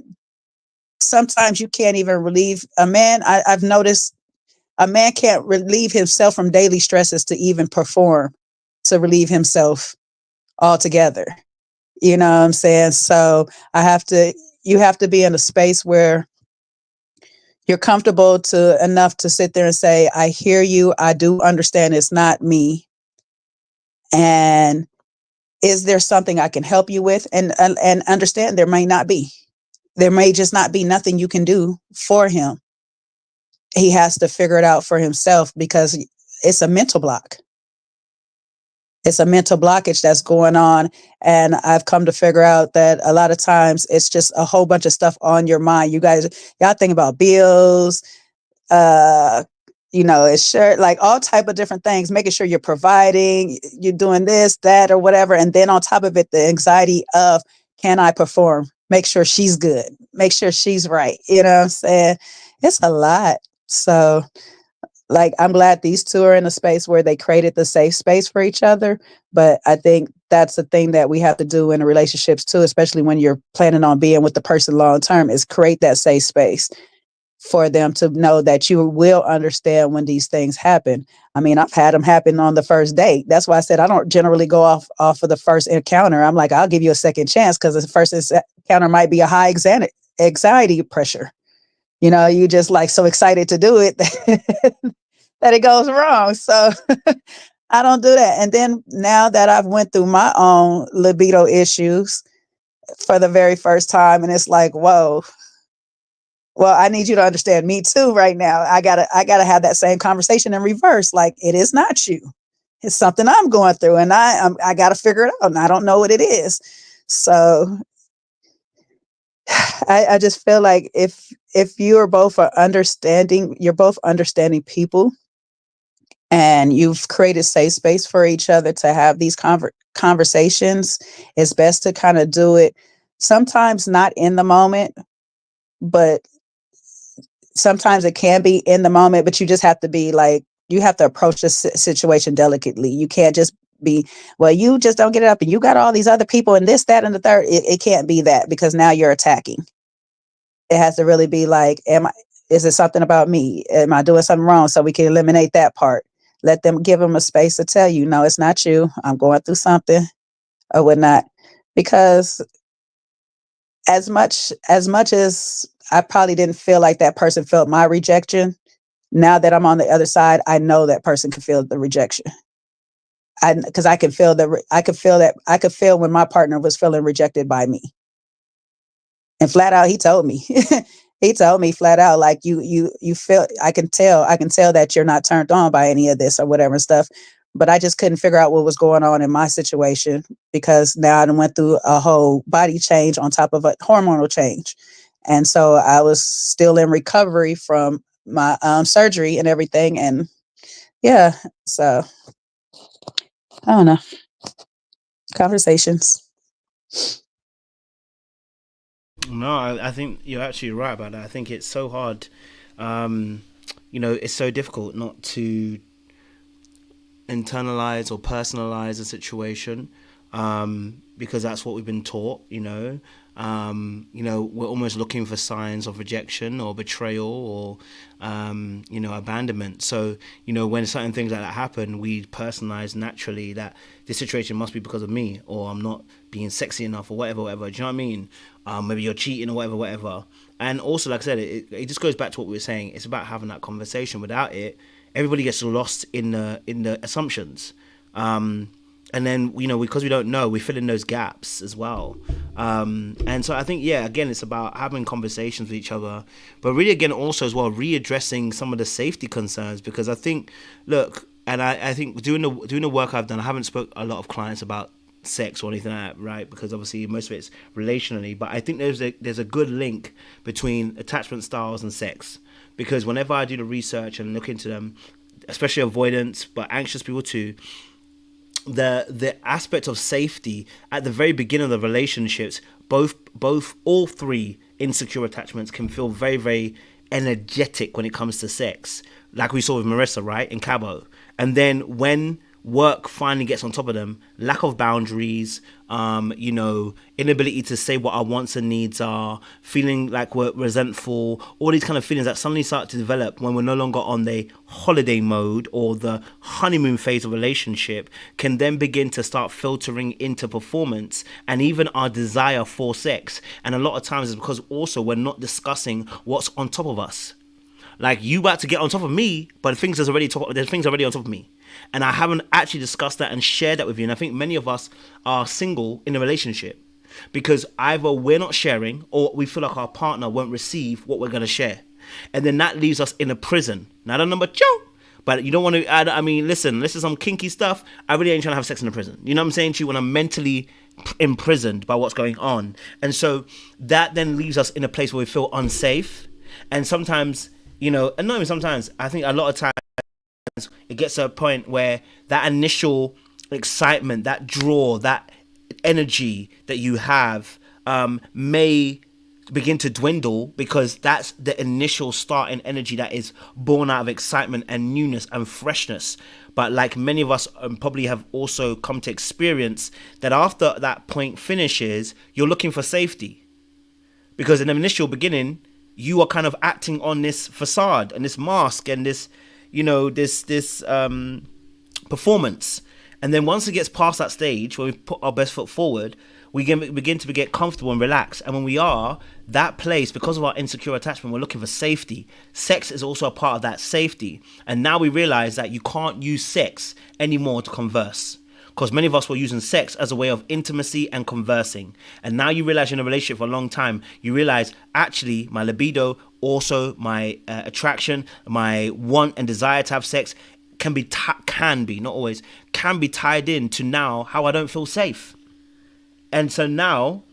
sometimes you can't even relieve a man. I've noticed a man can't relieve himself from daily stresses to even perform, to relieve himself altogether. You know what I'm saying? So you have to be in a space where you're comfortable enough to sit there and say, I hear you. I do understand it's not me. And is there something I can help you with? And understand there may not be. There may just not be nothing you can do for him. He has to figure it out for himself because it's a mental block. It's a mental blockage that's going on. And I've come to figure out that a lot of times it's just a whole bunch of stuff on your mind. Y'all think about bills, it's sure like all type of different things, making sure you're providing, you're doing this, that, or whatever. And then on top of it, the anxiety of, can I perform? Make sure she's good. Make sure she's right. You know what I'm saying? It's a lot. So like, I'm glad these two are in a space where they created the safe space for each other. But I think that's the thing that we have to do in relationships too, especially when you're planning on being with the person long term, is create that safe space for them to know that you will understand when these things happen. I mean, I've had them happen on the first date. That's why I said I don't generally go off of the first encounter. I'm like, I'll give you a second chance because the first encounter might be a high anxiety pressure. You just like so excited to do it that it goes wrong. So I don't do that. And then now that I've went through my own libido issues for the very first time, and it's like, whoa, well, I need you to understand me too right now. I gotta have that same conversation in reverse. Like, it is not you. It's something I'm going through, and I gotta figure it out, and I don't know what it is. So I just feel like if you are both you're both understanding people, and you've created safe space for each other to have these conversations, it's best to kind of do it sometimes not in the moment, but sometimes it can be in the moment, but you just have to be like, you have to approach the situation delicately. You can't just be, well, you just don't get it up and you got all these other people and this, that, and the third. It can't be that, because now you're attacking. It has to really be like, is it something about me? Am I doing something wrong? So we can eliminate that part. Give them a space to tell you, no, it's not you. I'm going through something or whatnot. Because as much as I probably didn't feel like that person felt my rejection, now that I'm on the other side, I know that person can feel the rejection. Because I could feel when my partner was feeling rejected by me. And flat out, he told me, he told me flat out, like, you feel, I can tell that you're not turned on by any of this or whatever stuff. But I just couldn't figure out what was going on in my situation, because now I went through a whole body change on top of a hormonal change. And so I was still in recovery from my surgery and everything. And yeah, so I don't know. Conversations. No, I think you're actually right about that. I think it's so hard. It's so difficult not to internalize or personalize a situation, because that's what we've been taught. We're almost looking for signs of rejection or betrayal or abandonment. So when certain things like that happen, we personalize naturally that this situation must be because of me, or I'm not being sexy enough, or whatever. Do you know what I mean? Maybe you're cheating or whatever. And also, like I said, it just goes back to what we were saying. It's about having that conversation. Without it, everybody gets lost in the assumptions. And then, because we don't know, we fill in those gaps as well. And so I think, again, it's about having conversations with each other, but really, again, also as well, readdressing some of the safety concerns, because I think, look, and I think doing the work I've done, I haven't spoke a lot of clients about sex or anything like that, right? Because obviously most of it's relationally, but I think there's a good link between attachment styles and sex, because whenever I do the research and look into them, especially avoidance, but anxious people too, the aspect of safety at the very beginning of the relationships, all three insecure attachments can feel very, very energetic when it comes to sex, like we saw with Marissa, right, in Cabo. And then when work finally gets on top of them. Lack of boundaries, inability to say what our wants and needs are, feeling like we're resentful, all these kind of feelings that suddenly start to develop when we're no longer on the holiday mode or the honeymoon phase of relationship, can then begin to start filtering into performance and even our desire for sex. And a lot of times it's because also we're not discussing what's on top of us. Like, you about to get on top of me, but there's things already on top of me. And I haven't actually discussed that and shared that with you. And I think many of us are single in a relationship because either we're not sharing or we feel like our partner won't receive what we're going to share. And then that leaves us in a prison. Not a number two, but you don't want to add, listen, this is some kinky stuff. I really ain't trying to have sex in a prison. You know what I'm saying to you? When I'm mentally imprisoned by what's going on. And so that then leaves us in a place where we feel unsafe. And sometimes, and not even sometimes, I think a lot of times it gets to a point where that initial excitement, that draw, that energy that you have may begin to dwindle, because that's the initial starting energy that is born out of excitement and newness and freshness. But like many of us probably have also come to experience, that after that point finishes, you're looking for safety, because in the initial beginning you are kind of acting on this facade and this mask and this this performance. And then once it gets past that stage where we put our best foot forward, we begin to get comfortable and relaxed. And when we are, that place, because of our insecure attachment, we're looking for safety. Sex is also a part of that safety. And now we realize that you can't use sex anymore to converse, because many of us were using sex as a way of intimacy and conversing. And now you realize you're in a relationship for a long time, you realize actually my libido, also my attraction, my want and desire to have sex can be not always, can be tied in to now how I don't feel safe. And so now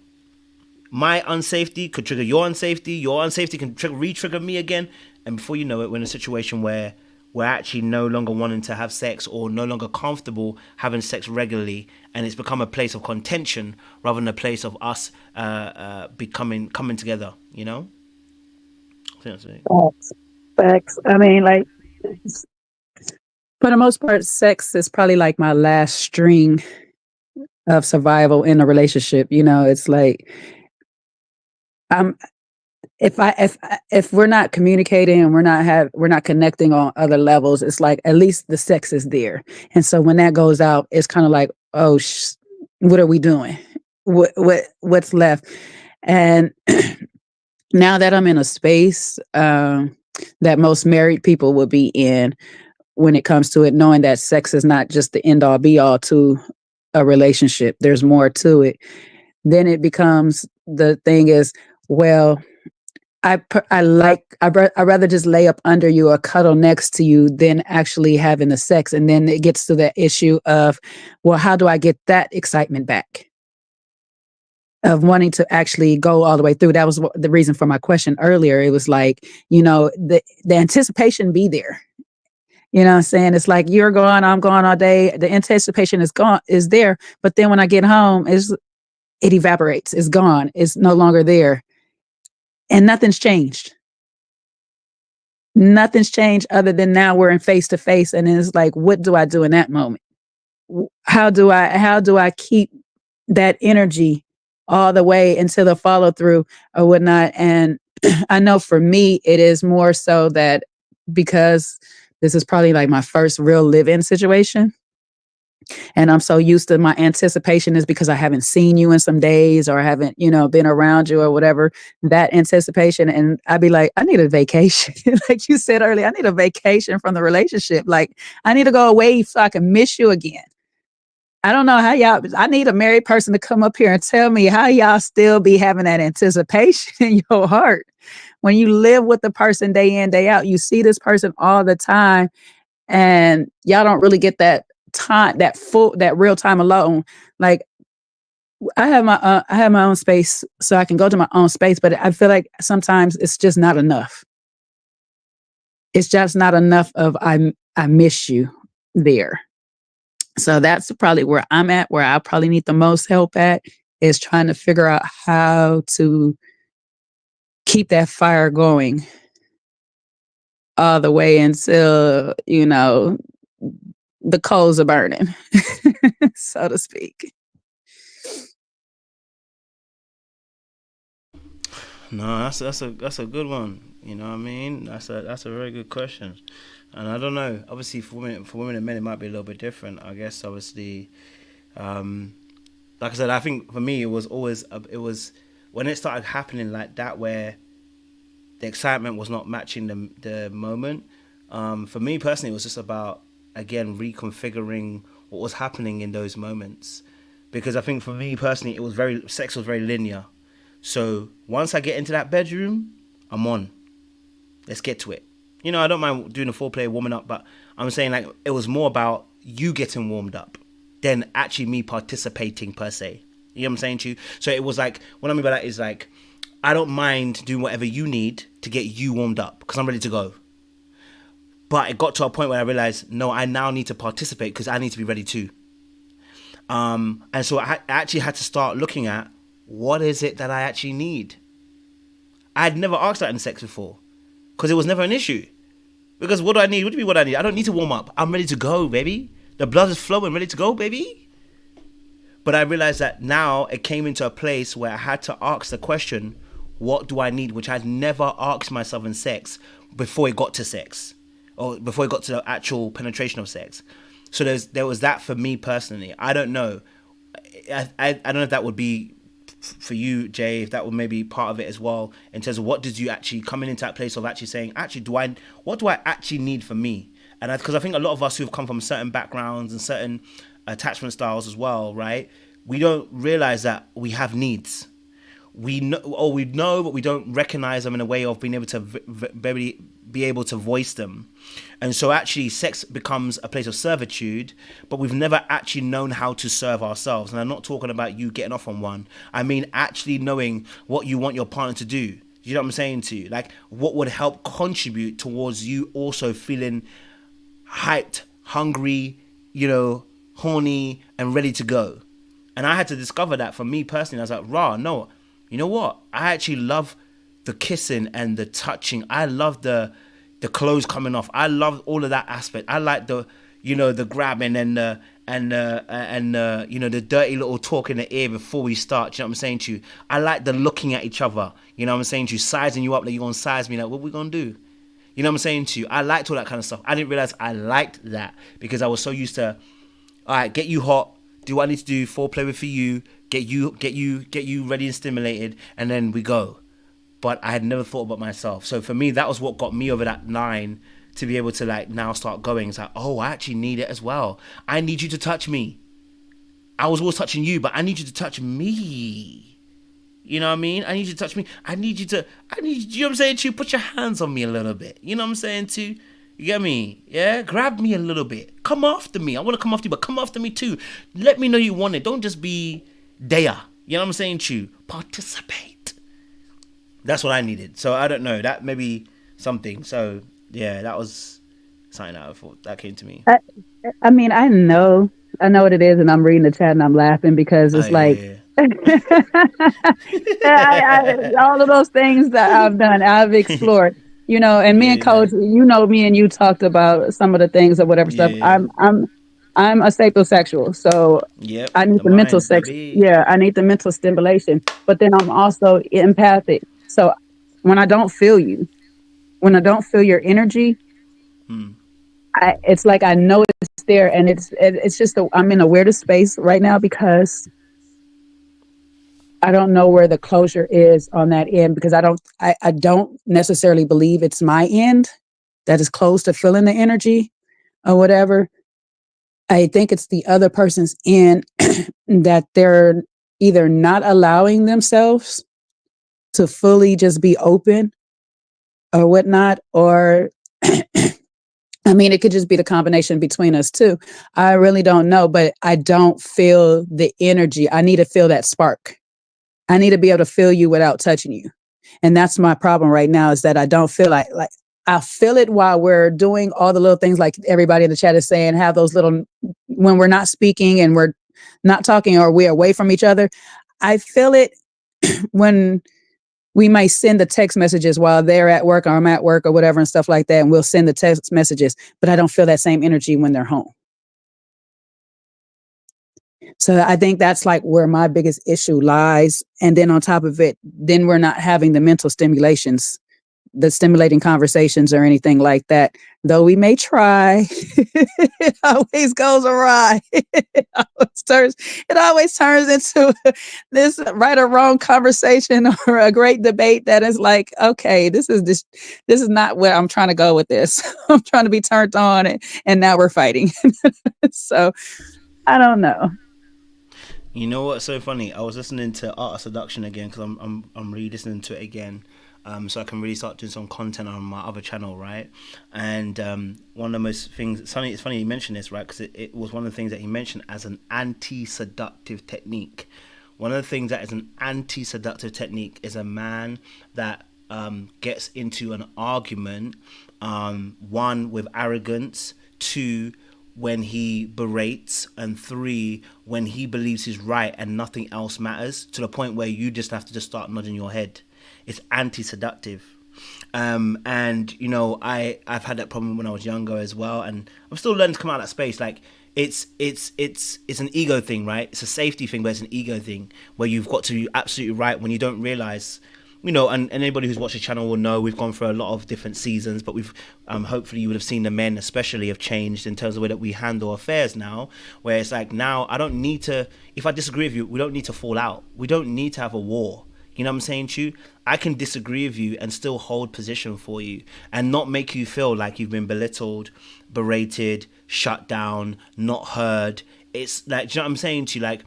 my unsafety could trigger your unsafety can re-trigger me again. And before you know it, we're in a situation where we're actually no longer wanting to have sex or no longer comfortable having sex regularly. And it's become a place of contention rather than a place of us coming together, I think that's it. Facts. I mean, like, for the most part, sex is probably like my last string of survival in a relationship. It's like, if we're not communicating and we're not connecting on other levels, it's like at least the sex is there. And so when that goes out, it's kind of like, oh, what are we doing? What's left? And now that I'm in a space that most married people would be in, when it comes to it, knowing that sex is not just the end all be all to a relationship, there's more to it. Then it becomes, the thing is, well, I'd rather just lay up under you or cuddle next to you than actually having the sex. And then it gets to that issue of, well, how do I get that excitement back? Of wanting to actually go all the way through. That was the reason for my question earlier. It was like, the anticipation be there. You know what I'm saying? It's like, you're gone, I'm gone all day. The anticipation is there. But then when I get home, it evaporates. It's gone. It's no longer there. And nothing's changed. Nothing's changed other than now we're in face to face. And it's like, what do I do in that moment? How do I keep that energy all the way until the follow through or whatnot? And I know for me, it is more so that because this is probably like my first real live-in situation. And I'm so used to, my anticipation is because I haven't seen you in some days or I haven't, been around you or whatever, that anticipation. And I'd be like, I need a vacation. Like you said earlier, I need a vacation from the relationship. Like, I need to go away so I can miss you again. I don't know how I need a married person to come up here and tell me how y'all still be having that anticipation in your heart. When you live with the person day in, day out, you see this person all the time and y'all don't really get that time, that real time alone. Like, I have my own space, so I can go to my own space, but I feel like sometimes it's just not enough. It's just not enough of I miss you there. So that's probably where I'm at, where I probably need the most help at, is trying to figure out how to keep that fire going all the way until, the coals are burning, so to speak. No, that's a good one. You know what I mean? That's a very good question. And I don't know. Obviously, for women and men, it might be a little bit different. I guess obviously, like I said, I think for me it was always it was when it started happening like that where the excitement was not matching the moment. For me personally, it was just about again reconfiguring what was happening in those moments, because I think for me personally, sex was very linear. So once I get into that bedroom, I'm on. Let's get to it. You know, I don't mind doing a foreplay, warming up, but I'm saying like it was more about you getting warmed up than actually me participating per se. You know what I'm saying to you? So it was like, what I mean by that is like, I don't mind doing whatever you need to get you warmed up because I'm ready to go. But it got to a point where I realized, no, I now need to participate because I need to be ready too. And so I actually had to start looking at what is it that I actually need. I had never asked that in sex before because it was never an issue. Because what do I need? What do you mean what I need? I don't need to warm up. I'm ready to go, baby. The blood is flowing, ready to go, baby. But I realized that now it came into a place where I had to ask the question, what do I need? Which I'd never asked myself in sex before it got to sex. Or before it got to the actual penetration of sex. So there was that for me personally. I don't know. I don't know if that would be for you, Jay, if that would maybe part of it as well, in terms of what did you actually coming into that place of actually saying, actually, what do I actually need for me? And because I think a lot of us who've come from certain backgrounds and certain attachment styles as well, right? We don't realize that we have needs. We know, but we don't recognize them in a way of being able to be able to voice them. And so actually sex becomes a place of servitude, but we've never actually known how to serve ourselves. And I'm not talking about you getting off on one. I mean actually knowing what you want your partner to do. You know what I'm saying to you? Like what would help contribute towards you also feeling hyped, hungry, you know, horny and ready to go. And I had to discover that for me personally. I was like, no, you know what? I actually love the kissing and the touching. I love the clothes coming off. I love all of that aspect. I like the, you know, the grabbing and you know, the dirty little talk in the ear before we start. You know what I'm saying to you? I like the looking at each other. You know what I'm saying to you? Sizing you up like you're going to size me. Like, what we going to do? You know what I'm saying to you? I liked all that kind of stuff. I didn't realize I liked that because I was so used to, all right, get you hot, do what I need to do, foreplay with for you, get you ready and stimulated, and then we go. But I had never thought about myself. So for me, that was what got me over that line to be able to like now start going. It's like, oh, I actually need it as well. I need you to touch me. I was always touching you, but I need you to touch me. You know what I mean? I need you to touch me. You know what I'm saying to you? Put your hands on me a little bit. You know what I'm saying to you? You get me? Yeah? Grab me a little bit. Come after me. I want to come after you, but come after me too. Let me know you want it. Don't just be there. You know what I'm saying to you? Participate. That's what I needed. So I don't know. That may be something. So yeah, that was something that I thought that came to me. I mean, I know what it is, and I'm reading the chat and I'm laughing because it's Yeah. all of those things that I've done, I've explored, you know, and me and Coach, you know, me and you talked about some of the things or whatever stuff. I'm a sapiosexual, so I need the mental sex. Yeah, I need the mental stimulation, but then I'm also empathic. So when I don't feel you, when I don't feel your energy, it's like I know it's there, and it's just I'm in a weirdest space right now because I don't know where the closure is on that end, because I don't necessarily believe it's my end that is close to feeling the energy or whatever. I think it's the other person's end that they're either not allowing themselves to fully just be open or whatnot, or I mean, it could just be the combination between us too. I really don't know, but I don't feel the energy. I need to feel that spark. I need to be able to feel you without touching you. And that's my problem right now, is that I don't feel like I feel it while we're doing all the little things like everybody in the chat is saying, have those little, when we're not speaking and we're not talking or we're away from each other. I feel it when we might send the text messages while they're at work or I'm at work or whatever and stuff like that. And we'll send the text messages, but I don't feel that same energy when they're home. So I think that's like where my biggest issue lies. And then on top of it, then we're not having the mental stimulations, the stimulating conversations or anything like that. Though we may try, it always goes awry. It always turns into this right or wrong conversation or a great debate that is like, okay, this is not where I'm trying to go with this. I'm trying to be turned on, and now we're fighting. So I don't know. You know what's so funny? I was listening to Art of Seduction again because I'm re-listening to it again, so I can really start doing some content on my other channel, right? And one of the most things, it's funny you mentioned this, right? Because it was one of the things that he mentioned as an anti-seductive technique. One of the things that is an anti-seductive technique is a man that gets into an argument, one, with arrogance, two, when he berates, and three, when he believes he's right and nothing else matters, to the point where you just have to just start nodding your head. It's anti-seductive. And you know, I've had that problem when I was younger as well, and I'm still learning to come out of that space. Like it's an ego thing, right? It's a safety thing, but it's an ego thing where you've got to be absolutely right when you don't realize. You know, and anybody who's watched the channel will know we've gone through a lot of different seasons, but we've hopefully you would have seen the men especially have changed in terms of the way that we handle affairs now, where it's like, now I don't need to, if I disagree with you, we don't need to fall out. We don't need to have a war. You know what I'm saying to you? I can disagree with you and still hold position for you and not make you feel like you've been belittled, berated, shut down, not heard. It's like, do you know what I'm saying to you? Like,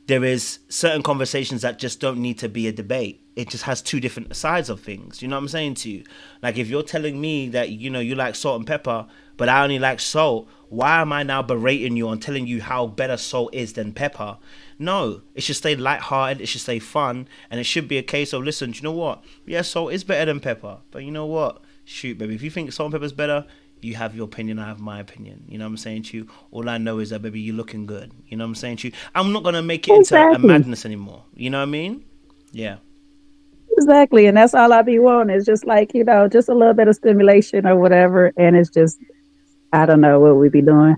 there is certain conversations that just don't need to be a debate. It just has two different sides of things. You know what I'm saying to you? Like, if you're telling me that, you know, you like salt and pepper, but I only like salt, why am I now berating you and telling you how better salt is than pepper? No, it should stay lighthearted, it should stay fun, and it should be a case of, listen, do you know what? Yeah, salt is better than pepper, but you know what? Shoot, baby, if you think salt and pepper is better, you have your opinion, I have my opinion. You know what I'm saying to you? All I know is that, baby, you're looking good. You know what I'm saying to you? I'm not going to make it into a madness anymore. You know what I mean? Yeah. Exactly. And that's all I be wanting is just like, you know, just a little bit of stimulation or whatever. And it's just, I don't know what we be doing.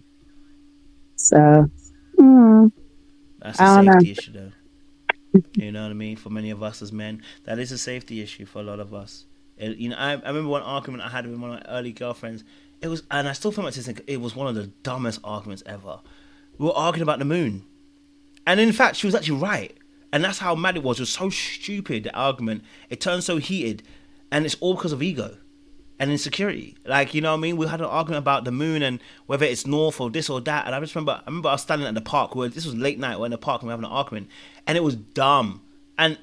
So, that's a safety issue, though. You know what I mean? For many of us as men, that is a safety issue for a lot of us. You know, I remember one argument I had with one of my early girlfriends. It was, and I still feel like it was one of the dumbest arguments ever. We were arguing about the moon, and in fact, she was actually right. And that's how mad it was. It was so stupid, the argument. It turned so heated, and it's all because of ego and insecurity. Like, you know what I mean? We had an argument about the moon and whether it's north or this or that. And I remember I was standing at the park where this was late night. We're in the park and we're having an argument, and it was dumb. And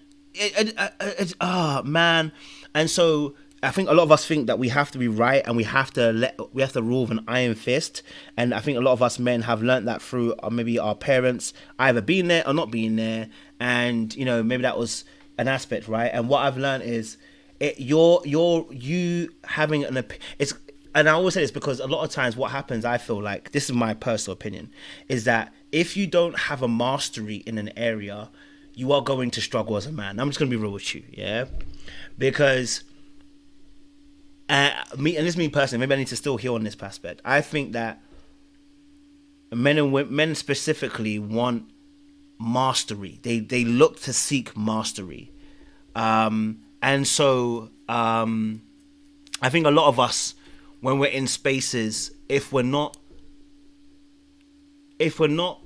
man. And so I think a lot of us think that we have to be right and we have to rule with an iron fist. And I think a lot of us men have learned that through maybe our parents either being there or not being there. And, you know, maybe that was an aspect, right? And what I've learned is you having and I always say this because a lot of times what happens, I feel like, this is my personal opinion, is that if you don't have a mastery in an area, you are going to struggle as a man. I'm just going to be real with you, yeah? Because me, and this is me personally, maybe I need to still heal on this aspect. I think that men specifically want mastery. They look to seek mastery. And so I think a lot of us, when we're in spaces, if we're not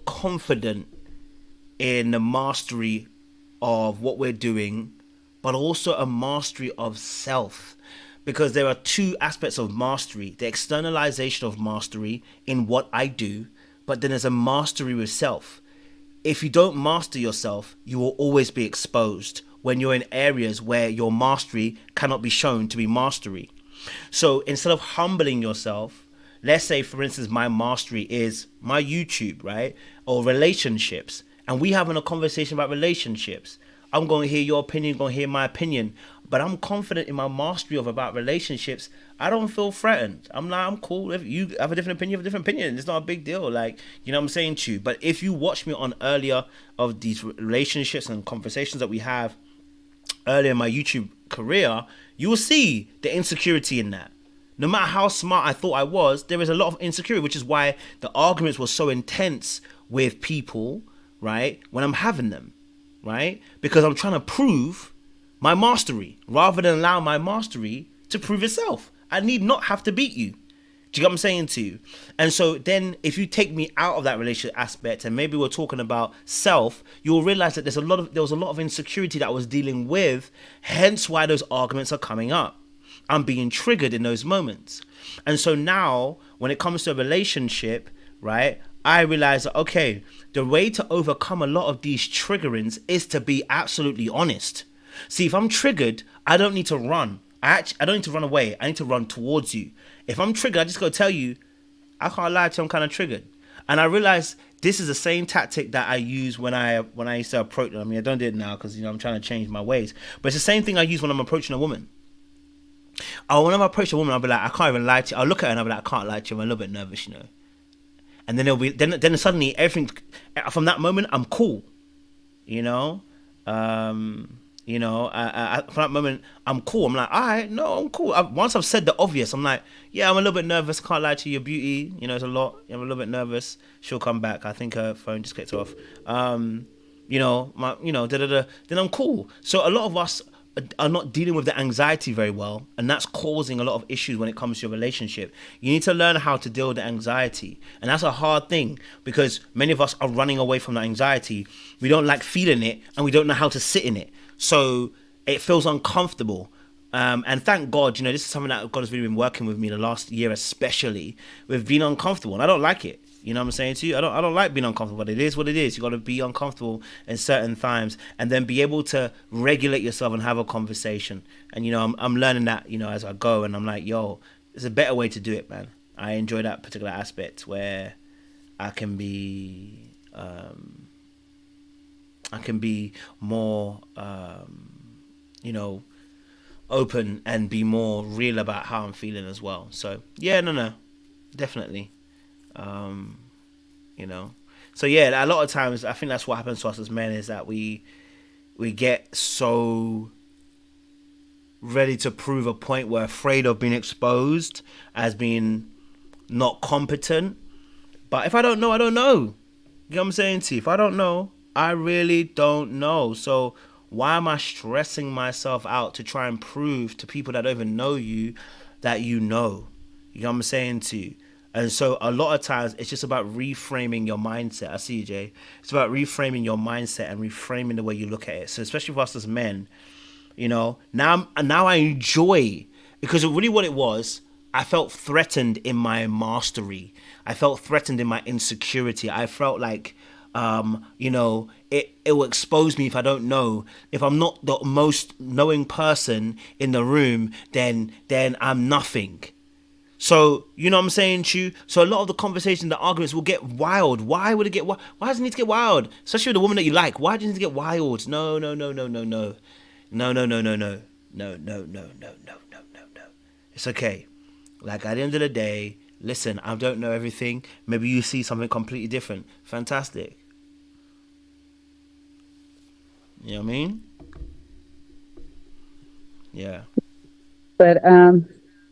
confident in the mastery of what we're doing, but also a mastery of self, because there are two aspects of mastery: the externalization of mastery in what I do, but then there's a mastery with self. If you don't master yourself, you will always be exposed when you're in areas where your mastery cannot be shown to be mastery. So instead of humbling yourself, let's say, for instance, my mastery is my YouTube, right? Or relationships. And we having a conversation about relationships. I'm going to hear your opinion, going to hear my opinion. But I'm confident in my mastery about relationships. I don't feel threatened. I'm cool. If you have a different opinion, you have a different opinion. It's not a big deal. Like, you know what I'm saying to you? But if you watch me on earlier of these relationships and conversations that we have earlier in my YouTube career, you will see the insecurity in that. No matter how smart I thought I was, there is a lot of insecurity, which is why the arguments were so intense with people, right, when I'm having them, right? Because I'm trying to prove my mastery rather than allow my mastery to prove itself. I need not have to beat you. Do you get what I'm saying to you? And so then if you take me out of that relationship aspect and maybe we're talking about self, you'll realize that there was a lot of insecurity that I was dealing with, hence why those arguments are coming up. I'm being triggered in those moments. And so now when it comes to a relationship, right, I realize that, okay, the way to overcome a lot of these triggerings is to be absolutely honest. See, if I'm triggered, I don't need to run. I don't need to run away. I need to run towards you. If I'm triggered, I just gotta tell you, I can't lie to you, I'm kind of triggered. And I realize this is the same tactic that I use when I used to approach. I mean, I don't do it now because I'm trying to change my ways. But it's the same thing I use when I'm approaching a woman. Whenever I approach a woman, I'll be like, I can't even lie to you. I'll look at her and I'll be like, I can't lie to you. I'm a little bit nervous, And then then suddenly everything from that moment, I'm cool. From that moment, I'm cool. I'm like, all right, no, I'm cool. Once I've said the obvious, I'm like, yeah, I'm a little bit nervous. Can't lie to you, your beauty. It's a lot. I'm a little bit nervous. She'll come back. I think her phone just clicked off. Then I'm cool. So a lot of us are not dealing with the anxiety very well, and that's causing a lot of issues when it comes to your relationship. You need to learn how to deal with the anxiety, and that's a hard thing because many of us are running away from the anxiety. We don't like feeling it, and we don't know how to sit in it. So it feels uncomfortable. And thank God, this is something that God has really been working with me the last year, especially with being uncomfortable. And I don't like it. You know what I'm saying to you? I don't like being uncomfortable, but it is what it is. You got to be uncomfortable in certain times and then be able to regulate yourself and have a conversation. And, I'm learning that, as I go, and I'm like, yo, there's a better way to do it, man. I enjoy that particular aspect where I can be more, open and be more real about how I'm feeling as well. So yeah, no, definitely. So yeah, a lot of times I think that's what happens to us as men is that we get so ready to prove a point. We're afraid of being exposed as being not competent. But if I don't know, I don't know. You know what I'm saying to you? If I don't know, I really don't know. So why am I stressing myself out to try and prove to people that don't even know you that you know? You know what I'm saying to you? And so a lot of times it's just about reframing your mindset. I see you, Jay. It's about reframing your mindset and reframing the way you look at it. So especially for us as men, now I enjoy, because really what it was, I felt threatened in my mastery. I felt threatened in my insecurity. I felt like, it will expose me if I don't know. If I'm not the most knowing person in the room, then I'm nothing. So, you know what I'm saying to you? So a lot of the conversations, the arguments will get wild. Why would it get wild? Why does it need to get wild? Especially with the woman that you like. Why do you need to get wild? No. It's okay. Like, at the end of the day, listen, I don't know everything. Maybe you see something completely different. Fantastic. You know what I mean? Yeah. But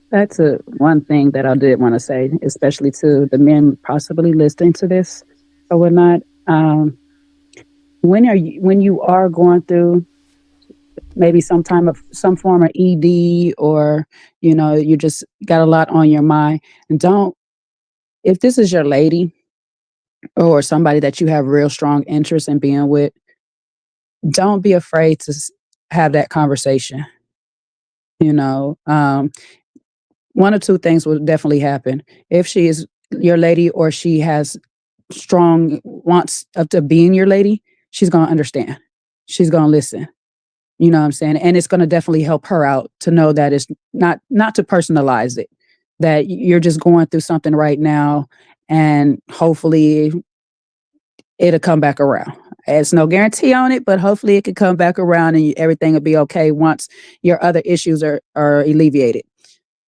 that's one thing that I did want to say, especially to the men possibly listening to this or whatnot. When you are going through maybe some form of ED, or you just got a lot on your mind, if this is your lady or somebody that you have real strong interest in being with, don't be afraid to have that conversation. One or two things will definitely happen. If she is your lady or she has strong wants to being your lady, she's going to understand. She's going to listen. You know what I'm saying? And it's going to definitely help her out to know that it's not to personalize it, that you're just going through something right now, and hopefully it'll come back around. There's no guarantee on it, but hopefully it could come back around and everything will be okay once your other issues are alleviated.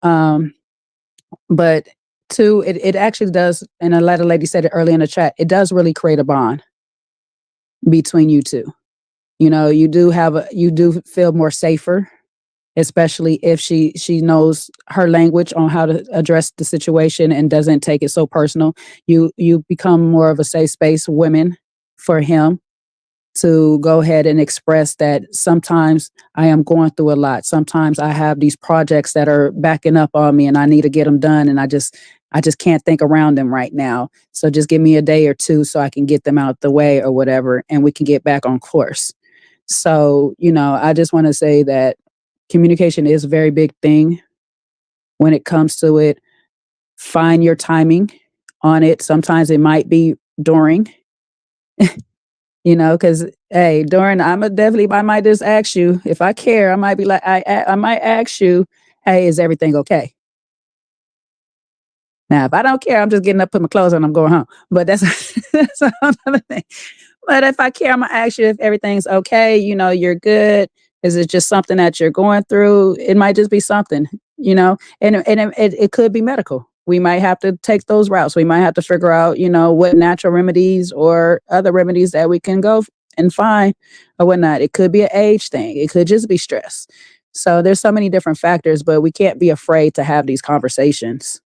But two, it actually does, and a lot of ladies said it earlier in the chat, it does really create a bond between you two. You do feel more safer, especially if she knows her language on how to address the situation and doesn't take it so personal. You become more of a safe space women for him to go ahead and express that sometimes I am going through a lot. Sometimes I have these projects that are backing up on me and I need to get them done, and I just can't think around them right now. So just give me a day or two so I can get them out the way or whatever, and we can get back on course. So, I just want to say that communication is a very big thing when it comes to it. Find your timing on it. Sometimes it might be during, because hey, during I might just ask you if I care. I might be like, I might ask you, hey, is everything okay? Now, if I don't care, I'm just getting up, put my clothes on, I'm going home. But that's that's another thing. But if I care, I'm gonna ask you if everything's okay. You're good. Is it just something that you're going through? It might just be something, and it could be medical. We might have to take those routes. We might have to figure out, what natural remedies or other remedies that we can go and find or whatnot. It could be an age thing. It could just be stress. So there's so many different factors, but we can't be afraid to have these conversations,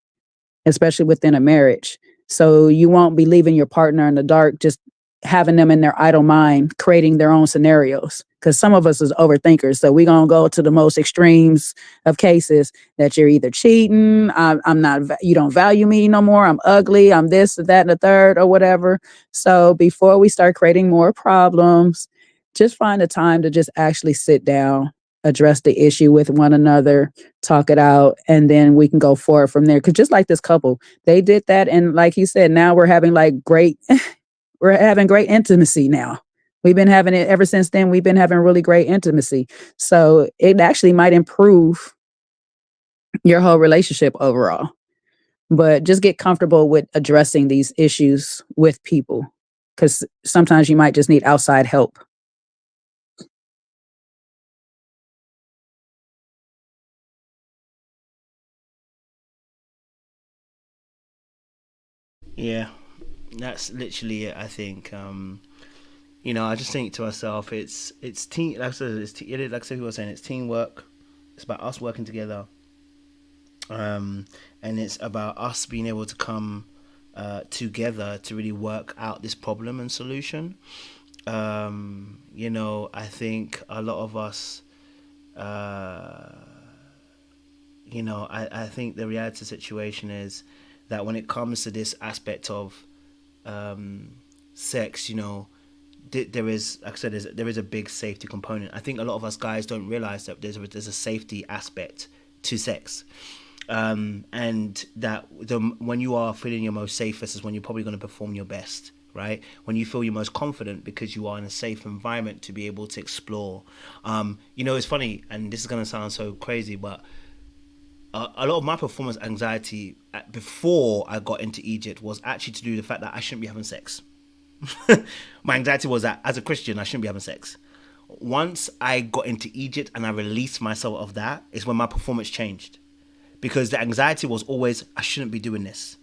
especially within a marriage. So you won't be leaving your partner in the dark, just having them in their idle mind, creating their own scenarios. Because some of us is overthinkers. So we're going to go to the most extremes of cases that you're either cheating, I'm not, you don't value me no more, I'm ugly, I'm this, that, and the third, or whatever. So before we start creating more problems, just find a time to just actually sit down, address the issue with one another, talk it out, and then we can go forward from there. Because just like this couple, they did that, and like he said, now we're having we're having great intimacy now. We've been having it ever since then. We've been having really great intimacy. So it actually might improve your whole relationship overall. But just get comfortable with addressing these issues with people, because sometimes you might just need outside help. Yeah, that's literally it. I think. I just think to myself, it's team. Like I said, like people were saying, it's teamwork. It's about us working together. And it's about us being able to come together to really work out this problem and solution. I think a lot of us, I think the reality situation is that when it comes to this aspect of sex, there is, like I said, there is a big safety component. I think a lot of us guys don't realize that there's a safety aspect to sex. And that when you are feeling your most safest is when you're probably going to perform your best, right? When you feel your most confident because you are in a safe environment to be able to explore. It's funny, and this is going to sound so crazy, but a lot of my performance anxiety before I got into Egypt was actually to do with the fact that I shouldn't be having sex. My anxiety was that as a Christian, I shouldn't be having sex. Once I got into Egypt and I released myself of that, is when my performance changed. Because the anxiety was always, I shouldn't be doing this.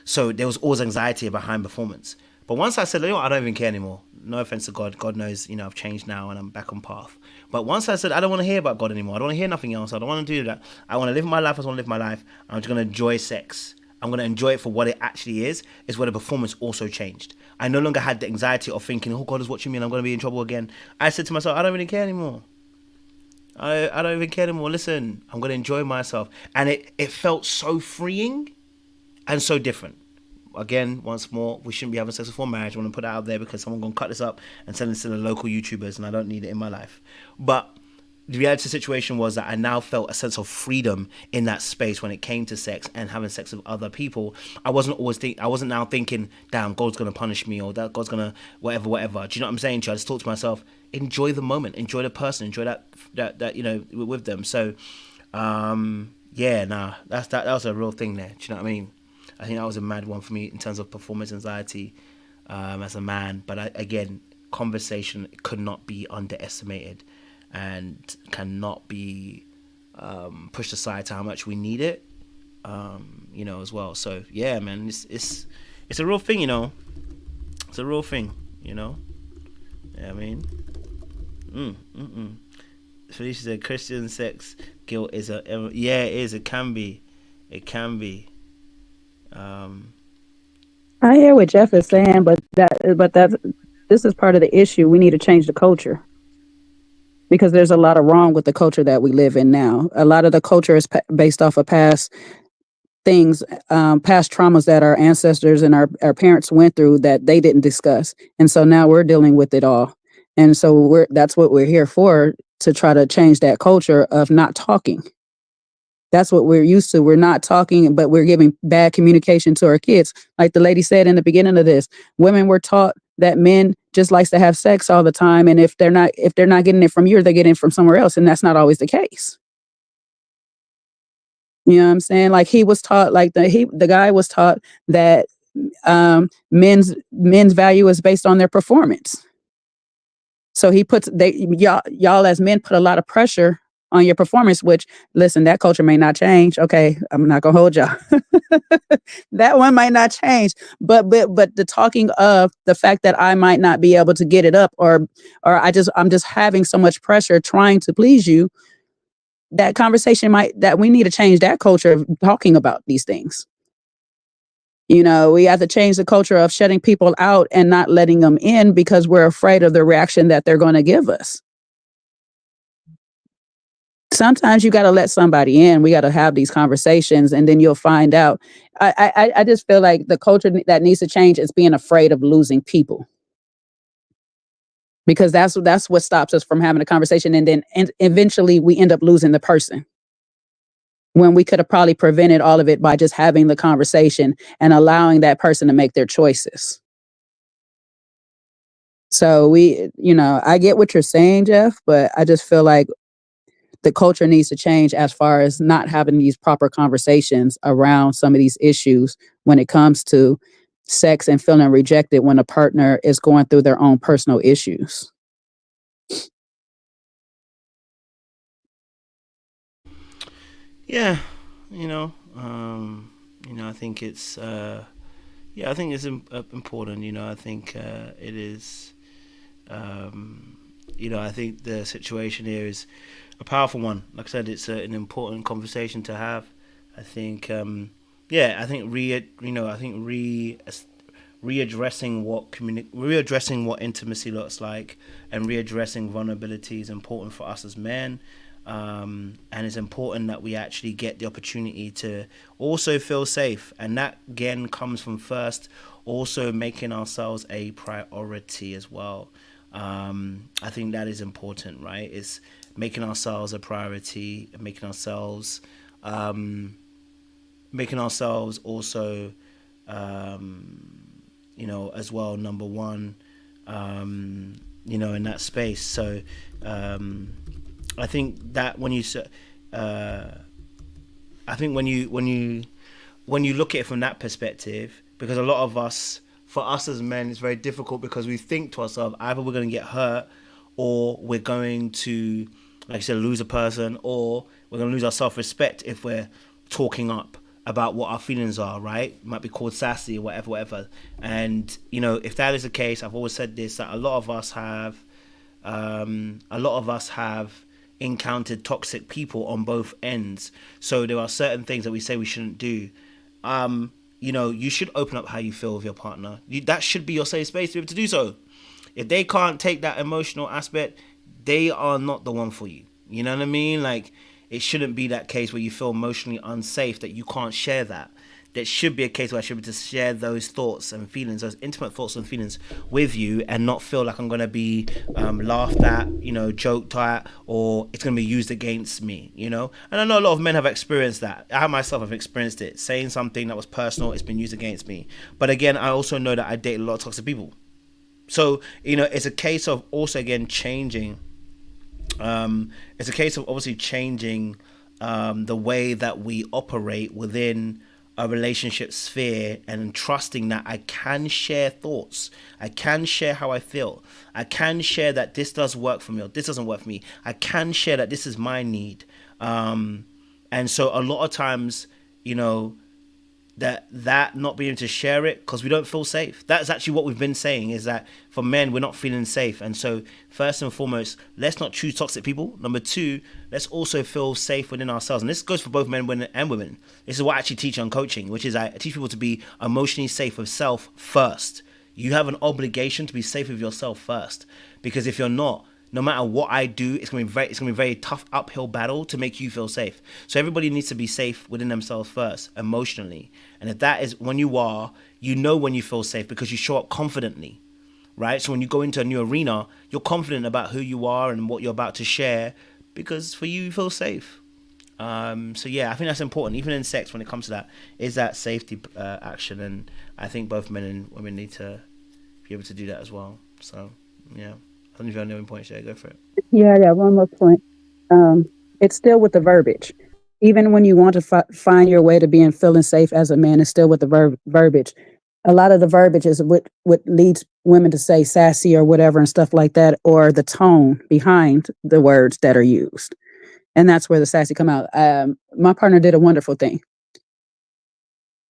So there was always anxiety behind performance. But once I said, I don't even care anymore. No offense to God. God knows, I've changed now and I'm back on path. But once I said, I don't want to hear about God anymore. I don't want to hear nothing else. I don't want to do that. I want to live my life. I just want to live my life. I'm just going to enjoy sex. I'm going to enjoy it for what it actually is where the performance also changed. I no longer had the anxiety of thinking, oh, God is watching me and I'm going to be in trouble again. I said to myself, I don't really care anymore. I don't even care anymore. Listen, I'm going to enjoy myself. And it felt so freeing and so different. Again, once more, we shouldn't be having sex before marriage. I want to put that out there because someone's going to cut this up and send this to the local YouTubers and I don't need it in my life. But the reality situation was that I now felt a sense of freedom in that space when it came to sex and having sex with other people. I wasn't now thinking, damn, God's going to punish me or that God's going to whatever. Do you know what I'm saying to you? I just thought to myself, enjoy the moment, enjoy the person, enjoy that with them. So, that was a real thing there. Do you know what I mean? I think that was a mad one for me in terms of performance anxiety as a man. But again, conversation could not be underestimated and cannot be pushed aside to how much we need it, as well. So yeah, man, it's a real thing, It's a real thing, Yeah, I mean, Felicia said Christian sex guilt is it is. It can be. I hear what Jeff is saying, but that's this is part of the issue. We need to change the culture because there's a lot of wrong with the culture that we live in now. A lot of the culture is based off of past things, past traumas that our ancestors and our parents went through that they didn't discuss. And so now we're dealing with it all. And so that's what we're here for, to try to change that culture of not talking. That's what we're used to. We're not talking, but we're giving bad communication to our kids. Like the lady said in the beginning of this, women were taught that men just likes to have sex all the time. And if they're not getting it from you, they're getting it from somewhere else. And that's not always the case. You know what I'm saying? Like he was taught, like the guy was taught that men's value is based on their performance. So he puts y'all as men put a lot of pressure on your performance, which, listen, that culture may not change. Okay, I'm not gonna hold y'all. That one might not change. But the talking of the fact that I might not be able to get it up, or I'm just having so much pressure trying to please you, that conversation that we need to change that culture of talking about these things. You know, we have to change the culture of shutting people out and not letting them in because we're afraid of the reaction that they're going to give us. Sometimes you got to let somebody in. We got to have these conversations, and then you'll find out. I just feel like the culture that needs to change is being afraid of losing people, because that's what stops us from having a conversation, and then eventually we end up losing the person, when we could have probably prevented all of it by just having the conversation and allowing that person to make their choices. So I get what you're saying, Jeff, but I just feel like the culture needs to change as far as not having these proper conversations around some of these issues when it comes to sex and feeling rejected when a partner is going through their own personal issues. Yeah, I think it's I think it's important. I think it is. I think the situation here is a powerful one. Like I said, it's an important conversation to have. I think, I think readdressing what intimacy looks like and readdressing vulnerability is important for us as men. And it's important that we actually get the opportunity to also feel safe, and that again comes from first also making ourselves a priority as well. I think that is important, right? It's making ourselves a priority, making ourselves also as well, number one, in that space. So I think that when you look at it from that perspective, because a lot of us, for us as men, it's very difficult because we think to ourselves, either we're going to get hurt, or we're going to, like I said, lose a person, or we're going to lose our self-respect if we're talking up about what our feelings are, right? It might be called sassy or whatever. And, if that is the case, I've always said this, that a lot of us have encountered toxic people on both ends. So there are certain things that we say we shouldn't do. You should open up how you feel with your partner. That should be your safe space to be able to do so. If they can't take that emotional aspect, they are not the one for you. You know what I mean? Like, it shouldn't be that case where you feel emotionally unsafe that you can't share that. There should be a case where I should be able to share those thoughts and feelings, those intimate thoughts and feelings with you, and not feel like I'm going to be laughed at, joked at, or it's going to be used against me, And I know a lot of men have experienced that. I myself have experienced it. Saying something that was personal, it's been used against me. But again, I also know that I date a lot of toxic people. So, it's a case of also, again, changing. It's a case of obviously changing the way that we operate within a relationship sphere, and trusting that I can share thoughts, I can share how I feel, I can share that this does work for me or this doesn't work for me, I can share that this is my need. And so a lot of times, that not being able to share it because we don't feel safe. That's actually what we've been saying, is that for men, we're not feeling safe. And so first and foremost, let's not choose toxic people. Number two, let's also feel safe within ourselves. And this goes for both men and women. This is what I actually teach on coaching, which is I teach people to be emotionally safe with self first. you have an obligation to be safe with yourself first. Because if you're not, no matter what I do, it's gonna be a very tough uphill battle to make you feel safe. So everybody needs to be safe within themselves first, emotionally. And if that is when you are, you know when you feel safe because you show up confidently, right? So when you go into a new arena, you're confident about who you are and what you're about to share because for you feel safe. So yeah, I think that's important. Even in sex, when it comes to that, is that safety action, and I think both men and women need to be able to do that as well. So yeah, I don't know if you have any points there. Go for it. Yeah, I got one more point. It's still with the verbiage. Even when you want to find your way to being feeling safe as a man, it's still with the verbiage. A lot of the verbiage is what leads women to say sassy or whatever and stuff like that, or the tone behind the words that are used. And that's where the sassy come out. My partner did a wonderful thing.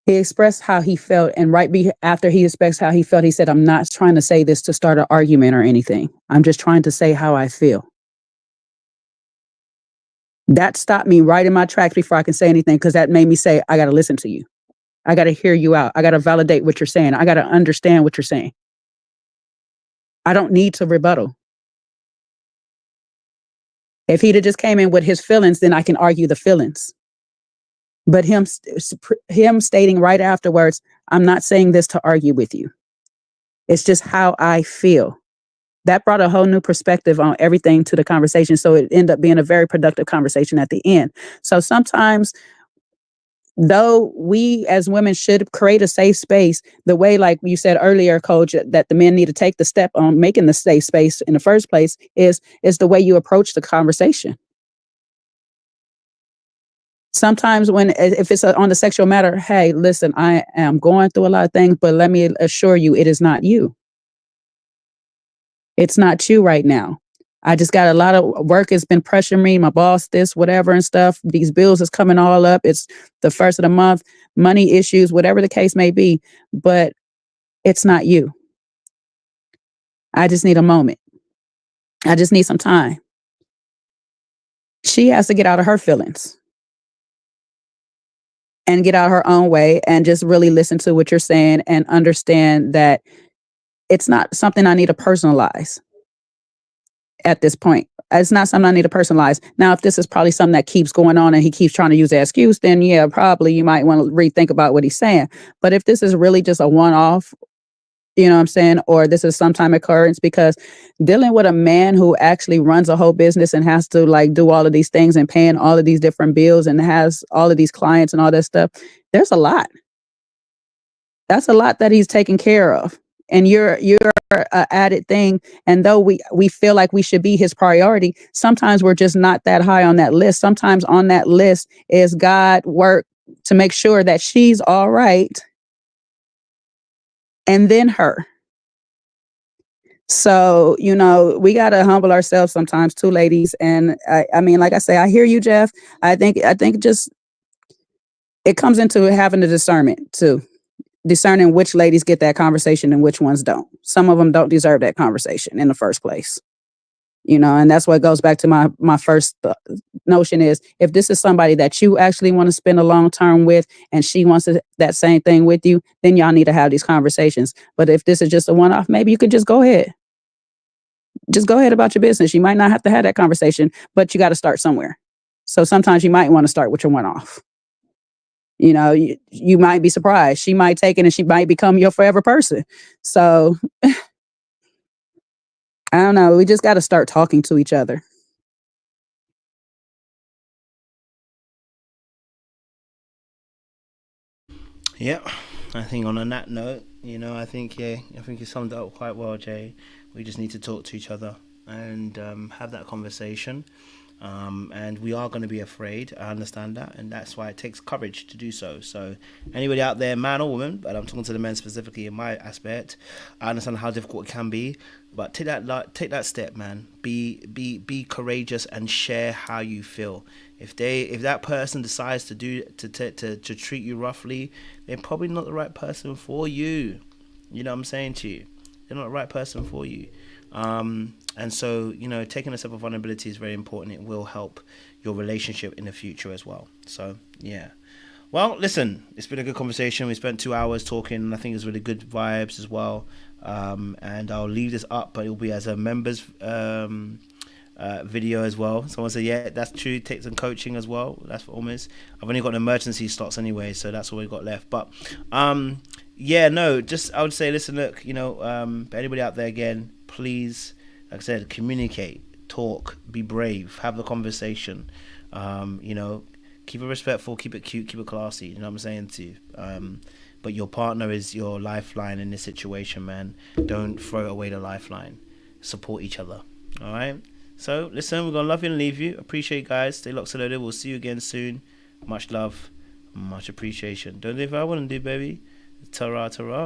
He expressed how he felt, and after he expressed how he felt, he said, "I'm not trying to say this to start an argument or anything. I'm just trying to say how I feel." That stopped me right in my tracks before I can say anything, because that made me say, I got to listen to you. I got to hear you out. I got to validate what you're saying. I got to understand what you're saying. I don't need to rebuttal. If he'd have just came in with his feelings, then I can argue the feelings. But him stating right afterwards, "I'm not saying this to argue with you. It's just how I feel." That brought a whole new perspective on everything to the conversation. So it ended up being a very productive conversation at the end. So sometimes, though we as women should create a safe space, the way, like you said earlier, Coach, that the men need to take the step on making the safe space in the first place is the way you approach the conversation. Sometimes if it's on the sexual matter, "Hey, listen, I am going through a lot of things, but let me assure you, it is not you. It's not you right now. I just got a lot of work. It's been pressuring me, my boss, this, whatever and stuff. These bills is coming all up. It's the first of the month, money issues, whatever the case may be, but it's not you. I just need a moment. I just need some time." She has to get out of her feelings and get out her own way and just really listen to what you're saying and understand that it's not something I need to personalize at this point. It's not something I need to personalize. Now, if this is probably something that keeps going on and he keeps trying to use that excuse, then yeah, probably you might want to rethink about what he's saying. But if this is really just a one-off, you know what I'm saying, or this is sometime occurrence, because dealing with a man who actually runs a whole business and has to like do all of these things and paying all of these different bills and has all of these clients and all that stuff, there's a lot. That's a lot that he's taking care of. And you're added thing. And though we feel like we should be his priority, sometimes we're just not that high on that list. Sometimes on that list is God work to make sure that she's all right, and then her. So, we got to humble ourselves sometimes too, ladies. And I mean, like I say, I hear you, Jeff. I think just it comes into having the discernment too. Discerning which ladies get that conversation and which ones don't. Some of them don't deserve that conversation in the first place. And that's what goes back to my first notion is, if this is somebody that you actually want to spend a long term with and she wants that same thing with you, then y'all need to have these conversations. But if this is just a one-off, maybe you could just go ahead. Just go ahead about your business. You might not have to have that conversation, but you got to start somewhere. So sometimes you might want to start with your one-off. You might be surprised. She might take it and she might become your forever person. So I don't know. We just got to start talking to each other. Yeah, I think on that note, I think you summed it up quite well, Jay. We just need to talk to each other and have that conversation. And we are going to be afraid. I understand that, and that's why it takes courage to do so. So anybody out there, man or woman, but I'm talking to the men specifically in my aspect, I understand how difficult it can be, but take that step, man. Be courageous and share how you feel. If that person decides to treat you roughly, they're probably not the right person for you. You know what I'm saying to you? They're not the right person for you. And so, taking a step of vulnerability is very important. It will help your relationship in the future as well. So, yeah. Well, listen, it's been a good conversation. We spent 2 hours talking, and I think it's really good vibes as well. And I'll leave this up, but it'll be as a members video as well. Someone said, yeah, that's true. Take some coaching as well. That's for almost. I've only got emergency slots anyway, so that's all we've got left. But yeah, no, just I would say, listen, look, anybody out there, again, please, like I said, communicate, talk, be brave, have the conversation. Keep it respectful, keep it cute, keep it classy. You know what I'm saying to you? But your partner is your lifeline in this situation, man. Don't throw away the lifeline. Support each other. All right? So, listen, we're going to love you and leave you. Appreciate you guys. Stay locked and loaded. We'll see you again soon. Much love, much appreciation. Don't do what I want to do, baby. Ta-ra, ta-ra.